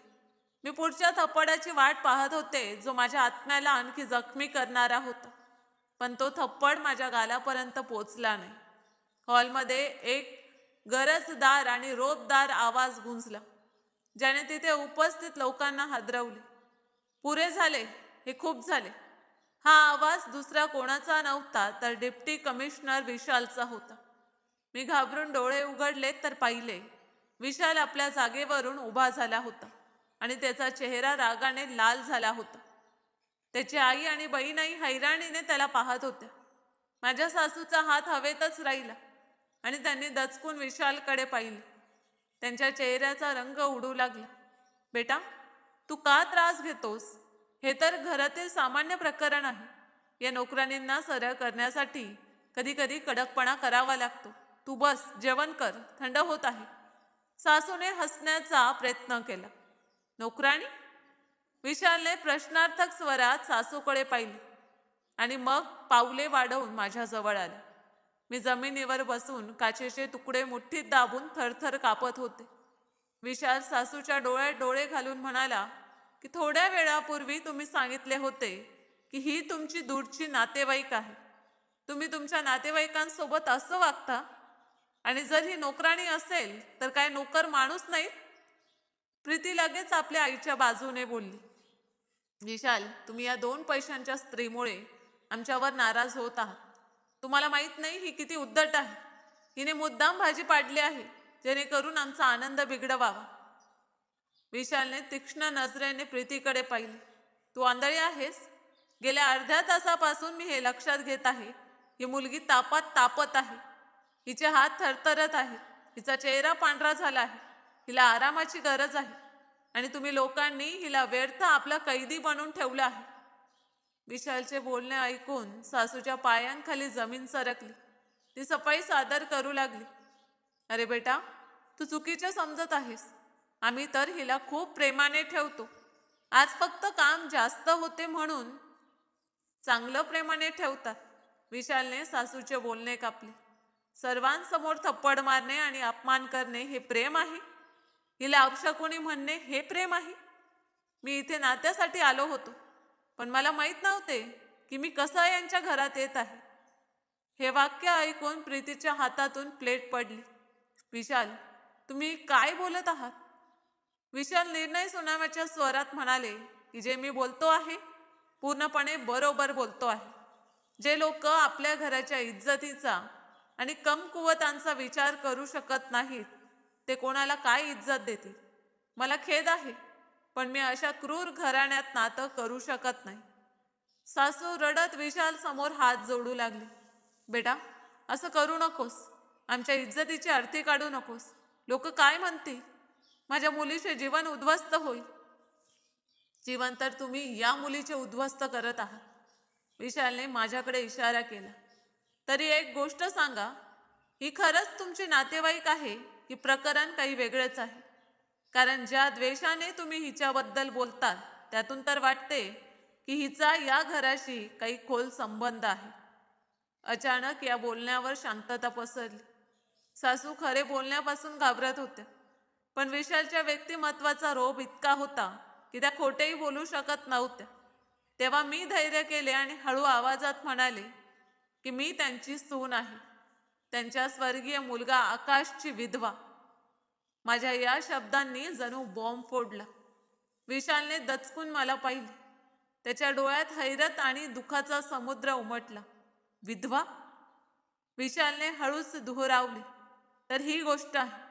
मी पुढच्या थप्पडाची वाट पाहत होते, जो माझ्या आत्म्याला आणखी जखमी करणारा होता. पण तो थप्पड माझ्या गालापर्यंत पोचला नाही. हॉलमध्ये एक गरजदार आणि रोपदार आवाज गुंजला, ज्याने तिथे उपस्थित लोकांना हादरवले. पुरे झाले, हे खूप झाले. हा आवाज दुसरा कोणाचा नव्हता तर डेप्टी कमिशनर विशालचा होता. मी घाबरून डोळे उघडले तर पाहिले, विशाल आपल्या जागेवरून उभा झाला होता आणि त्याचा चेहरा रागाने लाल झाला होता. त्याची आई आणि बहीणही हैराणीने त्याला पाहत होत्या. माझ्या सासूचा हात हवेतच राहिला आणि त्यांनी दचकून विशालकडे पाहिले. त्यांच्या चेहऱ्याचा रंग उडू लागला. बेटा, तू का त्रास घेतोस? हे तर घरातील सामान्य प्रकरण आहे. या नोकरांना सरळ करण्यासाठी कधी कधी कडकपणा करावा लागतो. तू बस, जेवण कर, थंड होत आहे. सासूने हसण्याचा प्रयत्न केला. नोकराणी? विशालने प्रश्नार्थक स्वरात सासूकडे पाहिले आणि मग पावले वाढवून माझ्याजवळ आले. मी जमिनीवर बसून काचेचे तुकडे मुठ्ठीत दाबून थरथर कापत होते. विशाल सासूच्या डोळ्यात डोळे घालून म्हणाला की थोड्या वेळापूर्वी तुम्ही सांगितले होते की ही तुमची दूरची नातेवाईक आहे. तुम्ही तुमच्या नातेवाईकांसोबत असं वागता? आणि जर ही नोकराणी असेल तर काय नोकर माणूस नाही? प्रीती लगेच आपल्या आईच्या बाजूने बोलली. विशाल, तुम्ही या 2 पैशांच्या स्त्रीमुळे आमच्यावर नाराज होत आहात. तुम्हाला माहित नाही ही किती उद्धट आहे. हिने मुद्दाम भाजी पाडली आहे, जेणेकरून आमचा आनंद बिघडवावा. विशालने तीक्ष्ण नजरेने प्रीतीकडे पाहिले. तू आंधळी आहेस? गेल्या अर्ध्या तासापासून मी हे लक्षात घेत आहे. ही मुलगी तापात तापत आहे. हिचे हात थरथरत आहेत. हिचा चेहरा पांढरा झाला आहे. हिला आरामाची गरज आहे आणि तुम्ही लोकांनी हिला व्यर्थ आपला कैदी बनवून ठेवलं आहे. विशालचे बोलणे ऐकून सासूच्या पायांखाली जमीन सरकली. ती सफाई सादर करू लागली. अरे बेटा, तू चुकीचे समजत आहेस. आम्ही तर हिला खूप प्रेमाने ठेवतो. आज फक्त काम जास्त होते म्हणून. चांगलं प्रेमाने ठेवतात. विशालने सासूचे बोलणे कापले. सर्वांसमोर थप्पड मारणे आणि अपमान करणे हे प्रेम आहे? हिला अपशकुनी म्हणणे हे प्रेम आहे? मी इथे नात्यासाठी आलो होतो, पण मला माहीत नव्हते की मी कसं यांच्या घरात येत आहे. हे वाक्य ऐकून प्रीतीच्या हातातून प्लेट पडली. विशाल, तुम्ही काय बोलत आहात? विशाल निर्णय सुनाव्याच्या स्वरात म्हणाले की जे मी बोलतो आहे पूर्णपणे बरोबर बोलतो आहे. जे लोक आपल्या घराच्या इज्जतीचा आणि कमकुवतांचा विचार करू शकत नाहीत, ते कोणाला काय इज्जत देतील? मला खेद आहे, पण मी अशा क्रूर घराण्यात नातं करू शकत नाही. सासू रडत विशाल समोर हात जोडू लागली. बेटा, असं करू नकोस. आमच्या इज्जतीची अर्थी काढू नकोस. लोक काय म्हणतील? माझ्या मुलीचे जीवन उद्ध्वस्त होईल. जीवन तर तुम्ही या मुलीचे उद्ध्वस्त करत आहात. विशालने माझ्याकडे इशारा केला. तरी एक गोष्ट सांगा, ही खरंच तुमची नातेवाईक आहे की प्रकरण काही वेगळंच आहे? कारण ज्या द्वेषाने तुम्ही हिच्याबद्दल बोलतात त्यातून तर वाटते की हिचा या घराशी काही खोल संबंध आहे. अचानक या बोलण्यावर शांतता पसरली. सासू खरे बोलण्यापासून घाबरत होत्या, पण विशालच्या व्यक्तिमत्वाचा रोब इतका होता की त्या खोटेही बोलू शकत नव्हत्या. तेव्हा मी धैर्य केले आणि हळू आवाजात म्हणाले की मी त्यांची सून आहे, त्यांच्या स्वर्गीय मुलगा आकाशची विधवा. माझ्या या शब्दांनी जणू बॉम्ब फोडला. विशालने दचकून मला पाहिले. त्याच्या डोळ्यात हैरत आणि दुःखाचा समुद्र उमटला. विधवा? विशालने हळूच दुहरावले. तर ही गोष्ट आहे.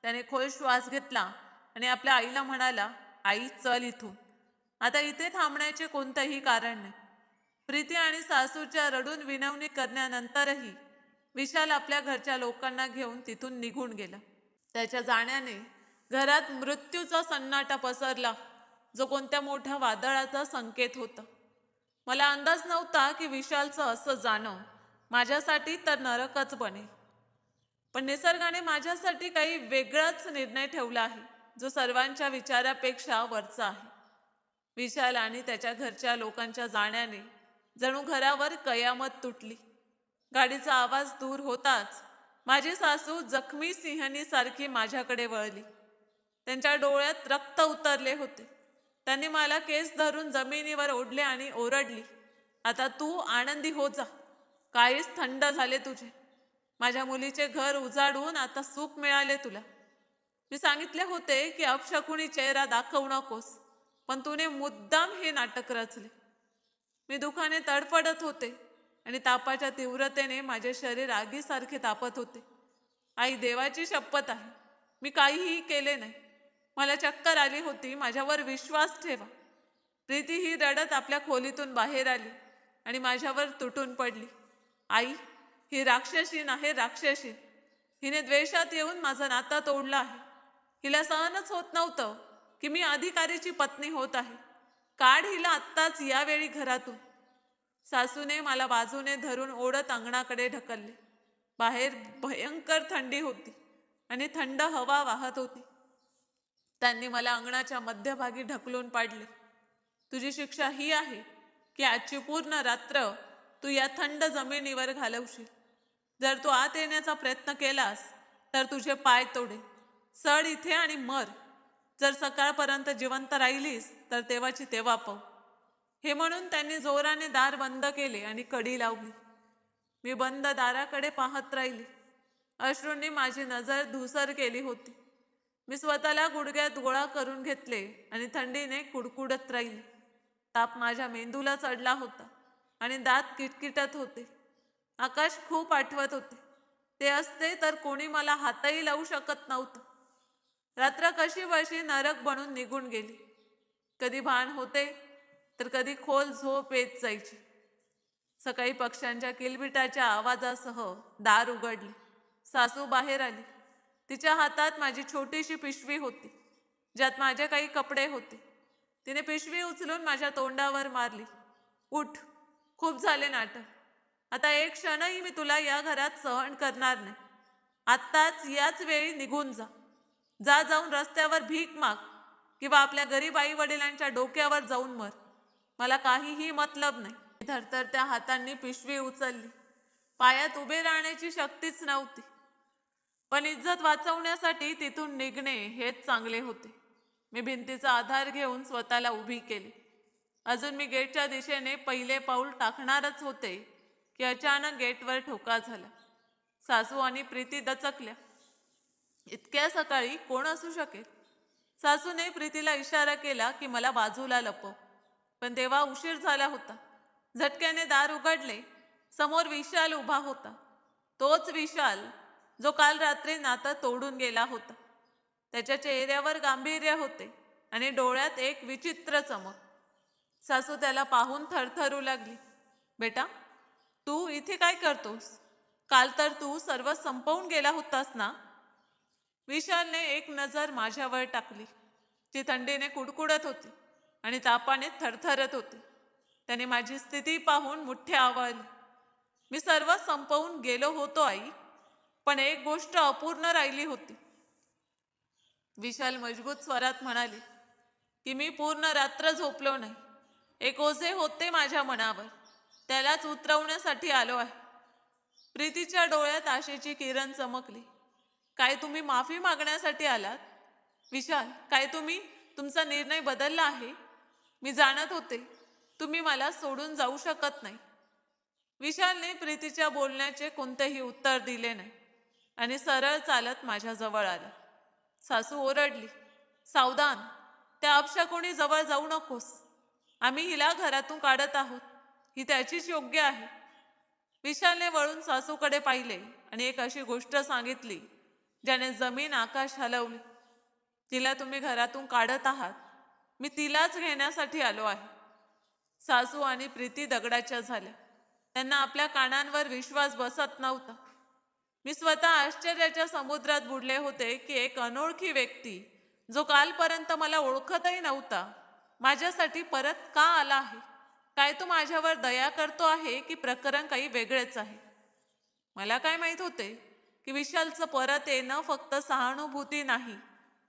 त्याने खोल श्वास घेतला आणि आपल्या आईला म्हणाला, आई चल इथून. आता इथे थांबण्याचे कोणतेही कारण नाही. प्रीती आणि सासूच्या रडून विनवणी करण्यानंतरही विशाल आपल्या घरच्या लोकांना घेऊन तिथून निघून गेला. त्याच्या जाण्याने घरात मृत्यूचा सन्नाटा पसरला, जो कोणत्या मोठ्या वादळाचा संकेत होता. मला अंदाज नव्हता की विशालचं असं जाणं माझ्यासाठी तर नरकच बनेल. पण निसर्गाने माझ्यासाठी काही वेगळाच निर्णय ठेवला आहे, जो सर्वांच्या विचारापेक्षा वरचा आहे. विशाल आणि त्याच्या घरच्या लोकांच्या जाण्याने जणू घरावर कयामत तुटली. गाडीचा आवाज दूर होताच माझी सासू जखमी सिंहनीसारखी माझ्याकडे वळली. त्यांच्या डोळ्यात रक्त उतरले होते. त्यांनी मला केस धरून जमिनीवर ओढले आणि ओरडली, आता तू आनंदी हो जा. काळीच थंड झाले तुझे. माझ्या मुलीचे घर उजाडून आता सुख मिळाले तुला. मी सांगितले होते की अपशकुनी चेहरा दाखवू नकोस, पण तूने मुद्दाम हे नाटक रचले. मी दुखाने तडफडत होते आणि तापाच्या तीव्रतेने माझे शरीर आगीसारखे तापत होते. आई, देवाची शपथ आहे, मी काहीही केले नाही. मला चक्कर आली होती. माझ्यावर विश्वास ठेवा. प्रीती ही रडत आपल्या खोलीतून बाहेर आली आणि माझ्यावर तुटून पडली. आई, ही राक्षसीन आहे, राक्षसीन. हिने द्वेषात येऊन माझं नातं तोडलं आहे. हिला सहनच होत नव्हतं की मी अधिकारीची पत्नी होत आहे. काढ हिला आत्ताच यावेळी घरातून. सासूने मला बाजूने धरून ओढत अंगणाकडे ढकलले. बाहेर भयंकर थंडी होती आणि थंड हवा वाहत होती. त्यांनी मला अंगणाच्या मध्यभागी ढकलून पाडले. तुझी शिक्षा ही आहे की आजची पूर्ण रात्र तू या थंड जमिनीवर घालवशील. जर तू आत येण्याचा प्रयत्न केलास तर तुझे पाय तोडे. सड इथे आणि मर. जर सकाळपर्यंत जिवंत राहिलीस तर तेव्हाची तेव्हा पाहू. हे म्हणून त्यांनी जोराने दार बंद केले आणि कडी लावली. मी बंद दाराकडे पाहत राहिली. अश्रूंनी माझी नजर धुसर केली होती. मी स्वतःला गुडघ्यात गोळा करून घेतले आणि थंडीने कुडकुडत राहिले. ताप माझ्या मेंदूला चढला होता आणि दात किटकिटत होते. आकाश खूप आठवत होते. ते असते तर कोणी मला हातही लावू शकत नव्हतं. रात्र कशी बशी नरक बनून निघून गेली. कधी भान होते तर कधी खोल झोप येत जायची. सकाळी पक्ष्यांच्या किलबिटाच्या आवाजासह दार उघडले. सासू बाहेर आली. तिच्या हातात माझी छोटीशी पिशवी होती, ज्यात माझे काही कपडे होते. तिने पिशवी उचलून माझ्या तोंडावर मारली. उठ, खूप झाले नाटक. आता एक क्षणही मी तुला या घरात सहन करणार नाही. आत्ताच याच वेळी निघून जा. जा, जाऊन रस्त्यावर भीक माग किंवा आपल्या गरीब आई वडिलांच्या डोक्यावर जाऊन मर. मला काहीही मतलब नाही. थरथरत्या हातांनी पिशवी उचलली. पायात उभे राहण्याची शक्तीच नव्हती. पण इज्जत वाचवण्यासाठी तिथून निघणे हेच चांगले होते. मी भिंतीचा आधार घेऊन स्वतःला उभी केली. अजून मी गेटच्या दिशेने पहिले पाऊल टाकणारच होते की अचानक गेटवर ठोका झाला. सासू आणि प्रीती दचकल्या. इतक्या सकाळी कोण असू शकेल? सासूने प्रीतीला इशारा केला की मला बाजूला लपव, पण तेव्हा उशीर झाला होता. झटक्याने दार उघडले. समोर विशाल उभा होता. तोच विशाल जो काल रात्री नातं तोडून गेला होता. त्याच्या चेहऱ्यावर गांभीर्य होते आणि डोळ्यात एक विचित्र चमक. सासू त्याला पाहून थरथरू लागली. बेटा, तू इथे काय करतोस? काल तर तू सर्व संपवून गेला होतास ना? विशालने एक नजर माझ्यावर टाकली. ती थंडीने कुडकुडत होती आणि तापाने थरथरत होती. त्याने माझी स्थिती पाहून मुठ्ठे आवळली. मी सर्व संपवून गेलो होतो आई, पण एक गोष्ट अपूर्ण राहिली होती. विशाल मजबूत स्वरात म्हणाली की मी पूर्ण रात्र झोपलो नाही. एक ओझे होते माझ्या मनावर, त्यालाच उतरवण्यासाठी आलो आहे. प्रीतीच्या डोळ्यात आशेची किरण चमकली. काय तुम्ही माफी मागण्यासाठी आलात? विशाल, काय तुम्ही तुमचा निर्णय बदलला आहे? मी जाणत होते तुम्ही मला सोडून जाऊ शकत नाही. विशालने प्रीतीच्या बोलण्याचे कोणतेही उत्तर दिले नाही आणि सरळ चालत माझ्याजवळ आला. सासू ओरडली, सावधान, त्या अपशकुनी जवळ जाऊ नकोस. आम्ही हिला घरातून काढत आहोत. ही त्याचीच योग्य आहे. विशालने वळून सासूकडे पाहिले आणि एक अशी गोष्ट सांगितली ज्याने जमीन आकाश हलवले. तिला तुम्ही घरातून काढत आहात, मी तिलाच घेण्यासाठी आलो आहे. सासू आणि प्रीती दगडाच्या झाल्या. त्यांना आपल्या कानांवर विश्वास बसत नव्हता. मी स्वतः आश्चर्याच्या समुद्रात बुडले होते की एक अनोळखी व्यक्ती, जो कालपर्यंत मला ओळखतही नव्हता, माझ्यासाठी परत का आला आहे. काय तो माझ्यावर दया करतो आहे की प्रकरण काही वेगळेच आहे. मला काय माहित होते की विशालचं परत येणं फक्त सहानुभूती नाही,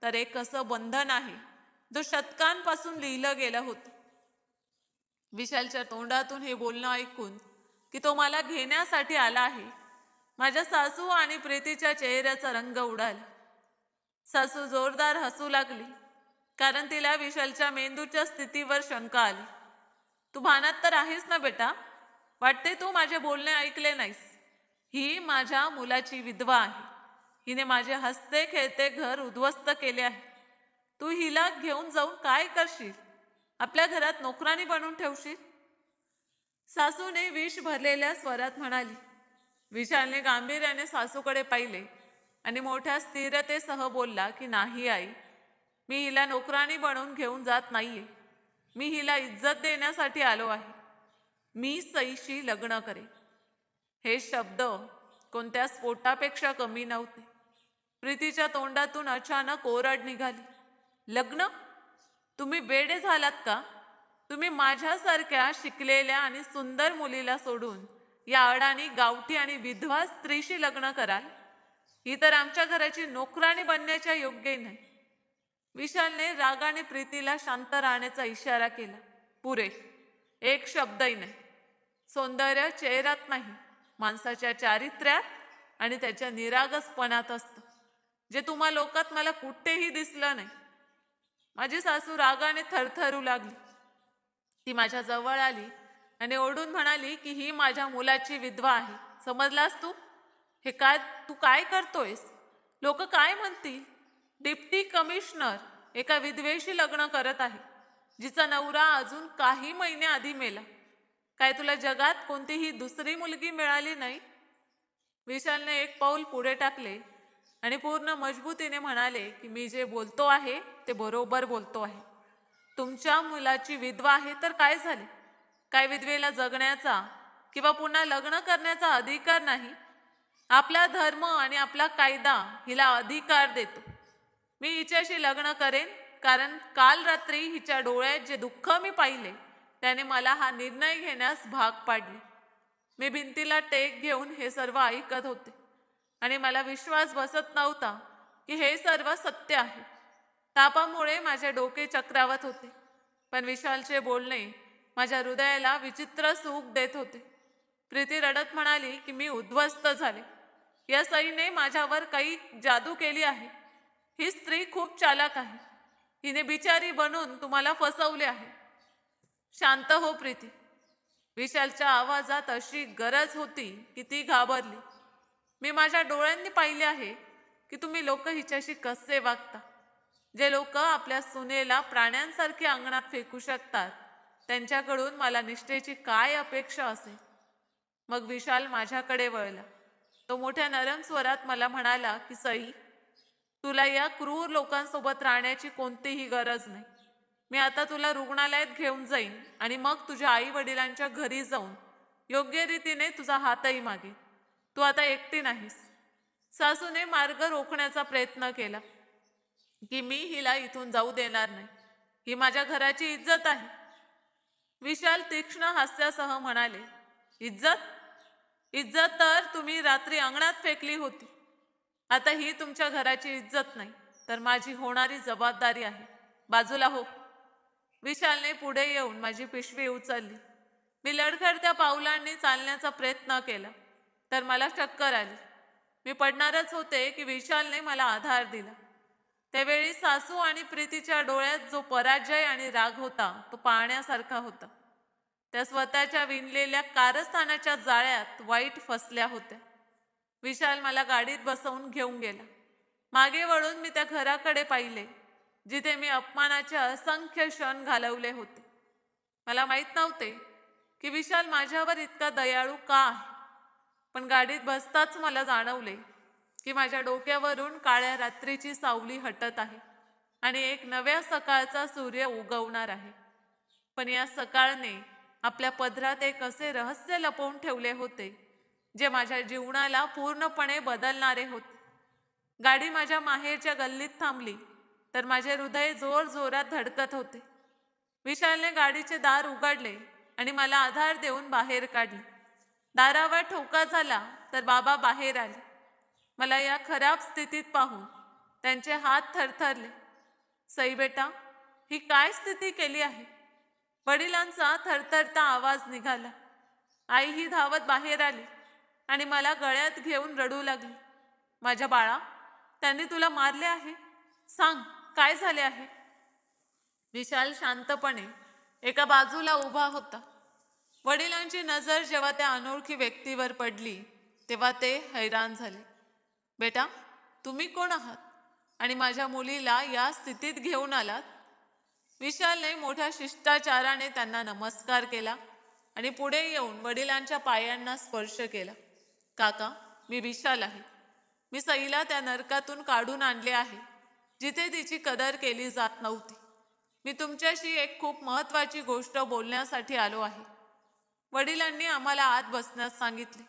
तर एक असं बंधन आहे जो शतकांपासून लिहिलं गेलं होतं. विशालच्या तोंडातून हे बोलणं ऐकून की तो मला घेण्यासाठी आला आहे, माझ्या सासू आणि प्रीतीच्या चेहऱ्याचा रंग उडाला. सासू जोरदार हसू लागली, कारण तिला विशालच्या मेंदूच्या स्थितीवर शंका आली. तू भानात तर आहेस ना बेटा? वाटते तू माझे बोलणे ऐकले नाहीस. ही माझ्या मुलाची विधवा आहे. हिने माझे हसते खेळते घर उद्ध्वस्त केले आहे. तू हिला घेऊन जाऊन काय करशील? आपल्या घरात नोकरानी बनवून ठेवशील? सासूने विष भरलेल्या स्वरात म्हणाली. विशालने गांभीर्याने सासूकडे पाहिले आणि मोठ्या स्थिरतेसह बोलला की नाही आई, मी हिला नोकरानी बनवून घेऊन जात नाहीये. मी हिला इज्जत देण्यासाठी आलो आहे. मी सईशी लग्न करेन. हे शब्द कोणत्या स्फोटापेक्षा कमी नव्हते. प्रीतीच्या तोंडातून अचानक ओरड निघाली. लग्न? तुम्ही वेडे झालात का? तुम्ही माझ्यासारख्या शिकलेल्या आणि सुंदर मुलीला सोडून या अडाणी गावठी आणि विधवा स्त्रीशी लग्न कराल? ही तर आमच्या घराची नोकराणी बनण्याच्या योग्य नाही. विशालने रागाने प्रीतीला शांत राहण्याचा इशारा केला. पुरे, एक शब्दही नाही. सौंदर्य चेहऱ्यात नाही, माणसाच्या चारित्र्यात आणि त्याच्या निरागसपणात असतं, जे तुम्हा लोकात मला कुठेही दिसलं नाही. माझी सासू रागाने थरथरू लागली. ती माझ्या जवळ आली आणि ओरडून म्हणाली की ही माझ्या मुलाची विधवा आहे. समजलास तू? हे काय तू काय करतोयस? लोक काय म्हणतील? डिप्टी कमिशनर एका विधवेशी लग्न करत आहे, जिचा नवरा अजून काही महिने आधी मेला. काय तुला जगात कोणतीही दुसरी मुलगी मिळाली नाही? विशालने एक पाऊल पुढे टाकले आणि पूर्ण मजबूतीने म्हणाले की मी जे बोलतो आहे ते बरोबर बोलतो आहे. तुमच्या मुलाची विधवा आहे तर काय झाले? काय विधवेला जगण्याचा किंवा पुन्हा लग्न करण्याचा अधिकार नाही? आपला धर्म आणि आपला कायदा हिला अधिकार देतो. मी हिच्याशी लग्न करेन, कारण काल रात्री हिच्या डोळ्यात जे दुःख मी पाहिले त्याने मला हा निर्णय घेण्यास भाग पाडले. मी भिंतीला टेक घेऊन हे सर्व ऐकत होते आणि मला विश्वास बसत नव्हता की हे सर्व सत्य आहे. तापामुळे माझे डोके चक्रावत होते, पण विशालचे बोलणे माझ्या हृदयाला विचित्र सुख देत होते. प्रीती रडत म्हणाली की मी उद्ध्वस्त झाले. या सईने माझ्यावर काही जादू केली आहे. ही स्त्री खूप चालाक आहे. हिने बिचारी बनून तुम्हाला फसवले आहे. शांत हो प्रीती. विशालच्या आवाजात अशी गरज होती की ती घाबरली. मी माझ्या डोळ्यांनी पाहिले आहे की तुम्ही लोक हिच्याशी कसे वागता. जे लोक आपल्या सुनेला प्राण्यांसारखे अंगणात फेकू शकतात, त्यांच्याकडून मला निष्ठेची काय अपेक्षा असेल? मग विशाल माझ्याकडे वळला. तो मोठ्या नरम स्वरात मला म्हणाला की सई, तुला या क्रूर लोकांसोबत राहण्याची कोणतीही गरज नाही. मी आता तुला रुग्णालयात घेऊन जाईन आणि मग तुझ्या आई वडिलांच्या घरी जाऊन योग्य रीतीने तुझा हातही मागेन. तू आता एकटी नाहीस. सासूने मार्ग रोखण्याचा प्रयत्न केला की मी हिला इथून जाऊ देणार नाही, ही माझ्या घराची इज्जत आहे. विशाल तीक्ष्ण हास्यासह म्हणाले, इज्जत? इज्जत तर तुम्ही रात्री अंगणात फेकली होती. आता ही तुमच्या घराची इज्जत नाही, तर माझी होणारी जबाबदारी आहे. बाजूला हो. विशालने पुढे येऊन माझी पिशवी उचलली. मी लडखडत्या पावलांनी चालण्याचा प्रयत्न केला, तर मला चक्कर आली. मी पडणारच होते की विशालने मला आधार दिला. त्यावेळी सासू आणि प्रीतीच्या डोळ्यात जो पराजय आणि राग होता तो पाहण्यासारखा होता. त्या स्वतःच्या विणलेल्या कारस्थानाच्या जाळ्यात वाईट फसल्या होत्या. विशाल मला गाडीत बसवून घेऊन गेला. मागे वळून मी त्या घराकडे पाहिले, जिथे मी अपमानाचे असंख्य क्षण घालवले होते. मला माहीत नव्हते की विशाल माझ्यावर इतका दयाळू का आहे, पण गाडीत बसताच मला जाणवले की माझ्या डोक्यावरून काळ्या रात्रीची सावली हटत आहे आणि एक नव्या सकाळचा सूर्य उगवणार आहे. पण या सकाळने आपल्या पदरात एक असे रहस्य लपवून ठेवले होते, जे माझ्या जीवनाला पूर्णपणे बदलणारे होते. गाडी माझ्या माहेरच्या गल्लीत थांबली, तर माझे हृदय जोर जोरात धडकत होते. विशालने गाडीचे दार उघडले आणि मला आधार देऊन बाहेर काढले. दारावर ठोका झाला तर बाबा बाहेर आले. मला या खराब स्थितीत पाहून त्यांचे हात थरथरले. सई बेटा, ही काय स्थिती केली आहे? वडिलांचा थरथरता आवाज निघाला. आई ही धावत बाहेर आली आणि मला गळ्यात घेऊन रडू लागली. माझ्या बाळा, त्यांनी तुला मारले आहे? सांग, काय झाले आहे? विशाल शांतपणे एका बाजूला उभा होता. वडिलांची नजर जेव्हा त्या अनोळखी व्यक्तीवर पडली, तेव्हा ते हैराण झाले. बेटा, तुम्ही कोण आहात आणि माझ्या मुलीला या स्थितीत घेऊन आलात? विशालने मोठ्या शिष्टाचाराने त्यांना नमस्कार केला आणि पुढे येऊन वडिलांच्या पायांना स्पर्श केला. काका, मी विशाल आहे. मी सईला त्या नरकातून काढून आणले आहे, जिथे तिची कदर केली जात नव्हती. मी तुमच्याशी एक खूप महत्त्वाची गोष्ट बोलण्यासाठी आलो आहे. वडिलांनी आम्हाला आत बसण्यास सांगितले.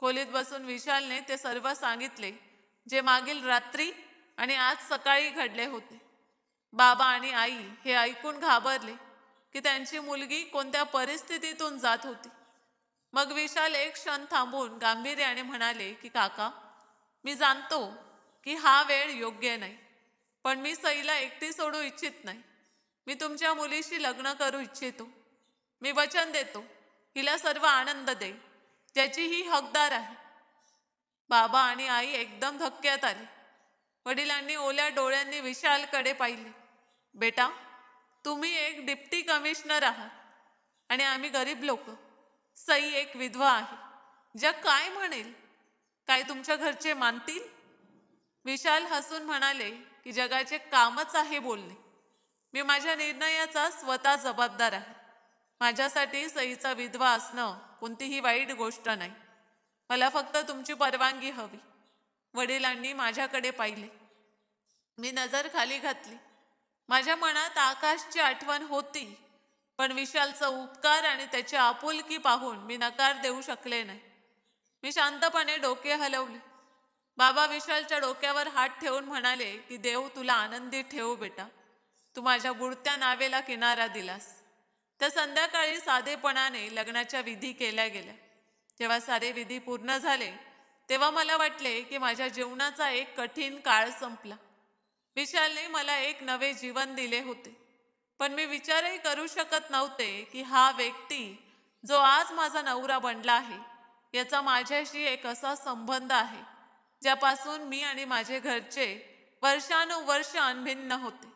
खोलीत बसून विशालने ते सर्व सांगितले, जे मागील रात्री आणि आज सकाळी घडले होते. बाबा आणि आई हे ऐकून घाबरले की त्यांची मुलगी कोणत्या परिस्थितीतून जात होती. मग विशाल एक क्षण थांबून गांभीर्याने म्हणाले की काका, मी जाणतो की हा वेळ योग्य नाही, पण मी सईला एकटी सोडू इच्छित नाही. मी तुमच्या मुलीशी लग्न करू इच्छितो. मी वचन देतो, हिला सर्व आनंद दे, ज्याची ही हकदार आहे. बाबा आणि आई एकदम धक्क्यात आले. वडिलांनी ओल्या डोळ्यांनी विशालकडे पाहिले. बेटा, तुम्ही एक डिप्टी कमिशनर आहात आणि आम्ही गरीब लोक. सई एक विधवा आहे. जग काय म्हणेल? काय तुमच्या घरचे मानतील? विशाल हसून म्हणाले की जगाचे कामच आहे बोलणे. मी माझ्या निर्णयाचा स्वतः जबाबदार आहे. माझ्यासाठी सईचा विधवा असणं कोणतीही वाईट गोष्ट नाही. मला फक्त तुमची परवानगी हवी. वडिलांनी माझ्याकडे पाहिले. मी नजर खाली घातली. माझ्या मनात आकाशची आठवण होती, पण विशालचा उपकार आणि त्याची आपुलकी पाहून मी नकार देऊ शकले नाही. मी शांतपणे डोके हलवले. बाबा विशालच्या डोक्यावर हात ठेवून म्हणाले की देव तुला आनंदी ठेवू बेटा. तू माझ्या बुडत्या नावेला किनारा दिलास. त्या संध्याकाळी साधेपणाने लग्नाच्या विधी केल्या गेल्या. जेव्हा सारे विधी पूर्ण झाले, तेव्हा मला वाटले की माझ्या जीवनाचा एक कठीण काळ संपला. विशालने मला एक नवे जीवन दिले होते, पण मी विचारही करू शकत नव्हते की हा व्यक्ती जो आज माझा नवरा बनला आहे, याचा माझ्याशी एक असा संबंध आहे ज्यापासून मी आणि माझे घरचे वर्षानुवर्ष अनभिन्न होते.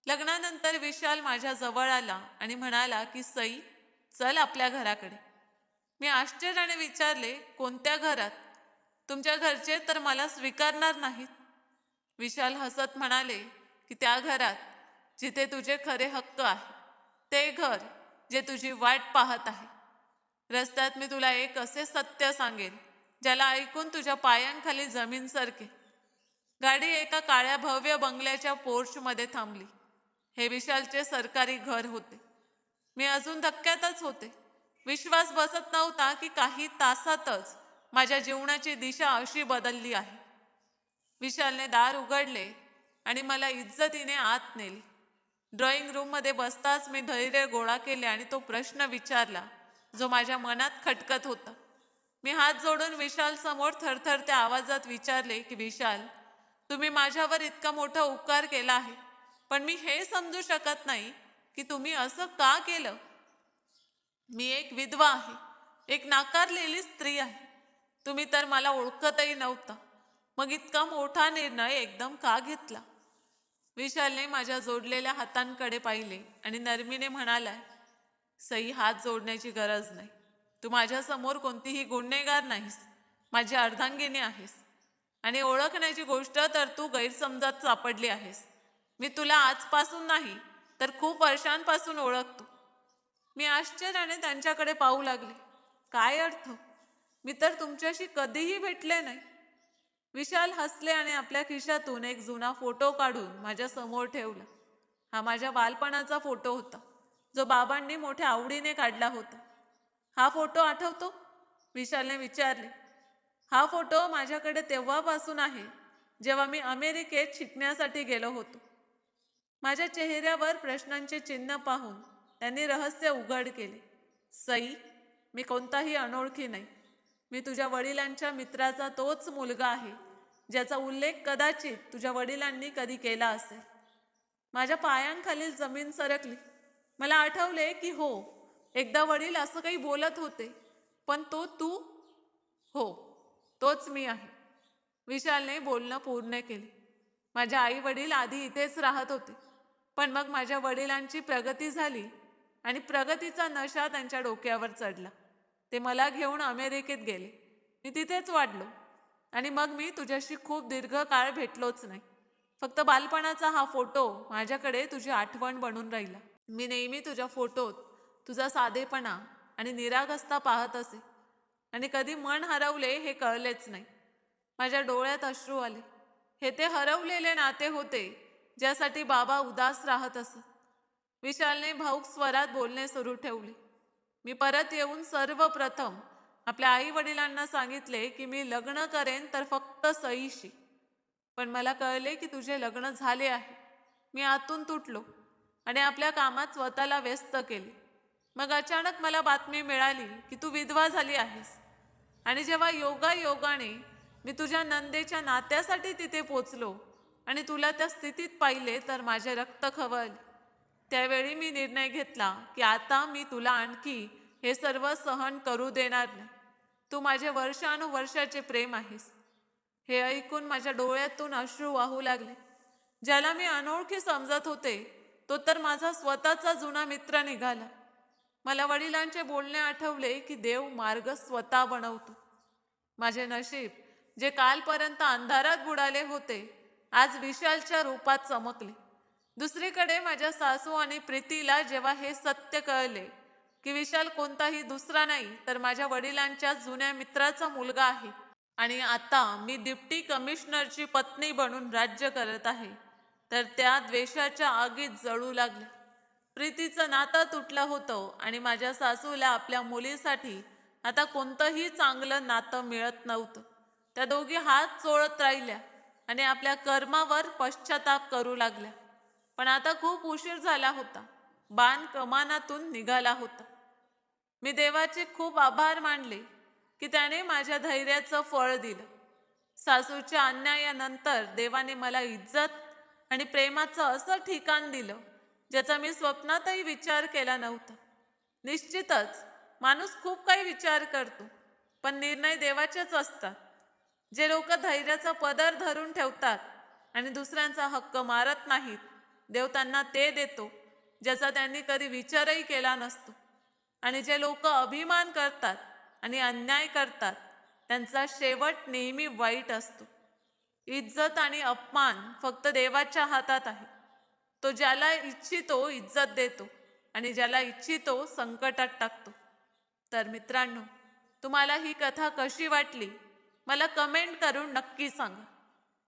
लग्नानंतर विशाल माझ्या जवळ आला आणि म्हणाला की सई, चल आपल्या घराकडे. मी आश्चर्याने विचारले, कोणत्या घरात? तुमच्या घरचे तर मला स्वीकारणार नाहीत. विशाल हसत म्हणाले की त्या घरात जिथे तुझे खरे हक्क आहे, ते घर जे तुझी वाट पाहत आहे. रस्त्यात मी तुला एक असे सत्य सांगेन ज्याला ऐकून तुझ्या पायांखाली जमीन सरके. गाडी एका काळ्या भव्य बंगल्याच्या पोर्चमध्ये थांबली. हे विशालचे सरकारी घर होते. मी अजून धक्क्यातच होते. विश्वास बसत नव्हता की काही तासातच माझ्या जीवनाची दिशा अशी बदलली आहे. विशालने दार उघडले आणि मला इज्जतीने आत नेले. ड्रॉइंग रूममध्ये बसताच मी धैर्य गोळा केले आणि तो प्रश्न विचारला जो माझ्या मनात खटकत होता. मी हात जोडून विशाल समोर थरथरत्या आवाजात विचारले की विशाल, तुम्ही माझ्यावर इतका मोठा उपकार केला आहे, पण मी हे समजू शकत नाही की तुम्ही असं का केलं. मी एक विधवा आहे, एक नाकारलेली स्त्री आहे. तुम्ही तर मला ओळखतही नव्हता. मग इतका मोठा निर्णय एकदम का घेतला. विशालने माझ्या जोडलेल्या हातांकडे पाहिले आणि नरमीने म्हणालाय, सई, हात जोडण्याची गरज नाही. तू माझ्यासमोर कोणतीही गुन्हेगार नाहीस, माझी अर्धांगिनी आहेस. आणि ओळखण्याची गोष्ट तर तू गैरसमजात सापडली आहेस. मी तुला आजपासून नाही तर खूप वर्षांपासून ओळखतो. मी आश्चर्याने त्यांच्याकडे पाहू लागले. काय अर्थ? मी तर तुमच्याशी कधीही भेटले नाही. विशाल हसले आणि आपल्या खिशातून एक जुना फोटो काढून माझ्या समोर ठेवला. हा माझ्या बालपणाचा फोटो होता, जो बाबांनी मोठ्या आवडीने काढला होता. हा फोटो आठवतो? विशालने विचारले. हा फोटो माझ्याकडे तेव्हापासून आहे जेव्हा मी अमेरिकेत शिकण्यासाठी गेलो होतो. माझ्या चेहऱ्यावर प्रश्नांचे चिन्ह पाहून त्यांनी रहस्य उघड केले. सई, मी कोणताही अनोळखी नाही. मी तुझ्या वडिलांच्या मित्राचा तोच मुलगा आहे ज्याचा उल्लेख कदाचित तुझ्या वडिलांनी कधी केला असेल. माझ्या पायांखालील जमीन सरकली. मला आठवले की हो, एकदा वडील असं काही बोलत होते, पण तो तू? हो, तोच मी आहे. विशालने बोलणं पूर्ण केले. माझ्या आई वडील आधी इथेच राहत होते, पण मग माझ्या वडिलांची प्रगती झाली आणि प्रगतीचा नशा त्यांच्या डोक्यावर चढला. ते मला घेऊन अमेरिकेत गेले. मी तिथेच वाढलो आणि मग मी तुझ्याशी खूप दीर्घकाळ भेटलोच नाही. फक्त बालपणाचा हा फोटो माझ्याकडे तुझी आठवण बनून राहिला. मी नेहमी तुझ्या फोटोत तुझा साधेपणा आणि निरागसता पाहत असे आणि कधी मन हरवले हे कळलेच नाही. माझ्या डोळ्यात अश्रू आले. हे ते हरवलेले नाते होते ज्यासाठी बाबा उदास राहत असत. विशालने भाऊक स्वरात बोलणे सुरू ठेवले. मी परत येऊन सर्वप्रथम आपल्या आई वडिलांना सांगितले की मी लग्न करेन तर फक्त सईशी. पण मला कळले की तुझे लग्न झाले आहे. मी आतून तुटलो आणि आपल्या कामात स्वतःला व्यस्त केले. मग अचानक मला बातमी मिळाली की तू विधवा झाली आहेस. आणि जेव्हा योगायोगाने मी तुझ्या नंदेच्या नात्यासाठी तिथे पोचलो आणि तुला त्या स्थितीत पाहिले तर माझे रक्त खवळले. त्यावेळी मी निर्णय घेतला की आता मी तुला आणखी हे सर्व सहन करू देणार नाही. तू माझे वर्षानुवर्षाचे प्रेम आहेस. हे ऐकून माझ्या डोळ्यातून अश्रू वाहू लागले. ज्याला मी अनोळखी समजत होते तो तर माझा स्वतःचा जुना मित्र निघाला. मला वडिलांचे बोलणे आठवले की देव मार्ग स्वतः बनवतो. माझे नशीब जे कालपर्यंत अंधारात बुडाले होते आज विशालच्या रूपात चमकले. दुसरीकडे माझ्या सासू आणि प्रीतीला जेव्हा हे सत्य कळले की विशाल कोणताही दुसरा नाही तर माझ्या वडिलांच्या जुन्या मित्राचा मुलगा आहे आणि आता मी डिप्टी कमिशनरची पत्नी बनून राज्य करत आहे, तर त्या द्वेषाच्या आगीत जळू लागल्या. प्रीतीचं नातं तुटलं होतं आणि माझ्या सासूला आपल्या मुलीसाठी आता कोणतंही चांगलं नातं मिळत नव्हतं. त्या दोघी हात चोळत राहिल्या आणि आपल्या कर्मावर पश्चाताप करू लागल्या. पण आता खूप उशीर झाला होता. बाण कमानातून निघाला होता. मी देवाचे खूप आभार मानले की त्याने माझ्या धैर्याचं फळ दिलं. सासूच्या अन्यायानंतर देवाने मला इज्जत आणि प्रेमाचं असं ठिकाण दिलं ज्याचा मी स्वप्नातही विचार केला नव्हता. निश्चितच माणूस खूप काही विचार करतो, पण निर्णय देवाचेच असतात. जे लोक धैर्याचा पदर धरून ठेवतात आणि दुसऱ्यांचा हक्क मारत नाहीत, देव त्यांना ते देतो ज्याचा त्यांनी कधी विचारही केला नसतो. आणि जे लोक अभिमान करतात आणि अन्याय करतात त्यांचा शेवट नेहमी वाईट असतो. इज्जत आणि अपमान फक्त देवाच्या हातात आहे. तो ज्याला इच्छितो इज्जत देतो आणि ज्याला इच्छितो संकटात टाकतो. तर मित्रांनो, तुम्हाला ही कथा कशी वाटली मला कमेंट करून नक्की सांगा.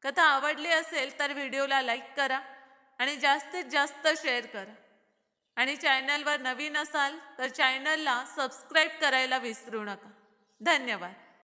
कथा आवडली असेल तर व्हिडिओला लाईक करा आणि जास्तीत जास्त शेअर करा. आणि चॅनलवर नवीन असाल तर चॅनलला सबस्क्राईब करायला विसरू नका. धन्यवाद.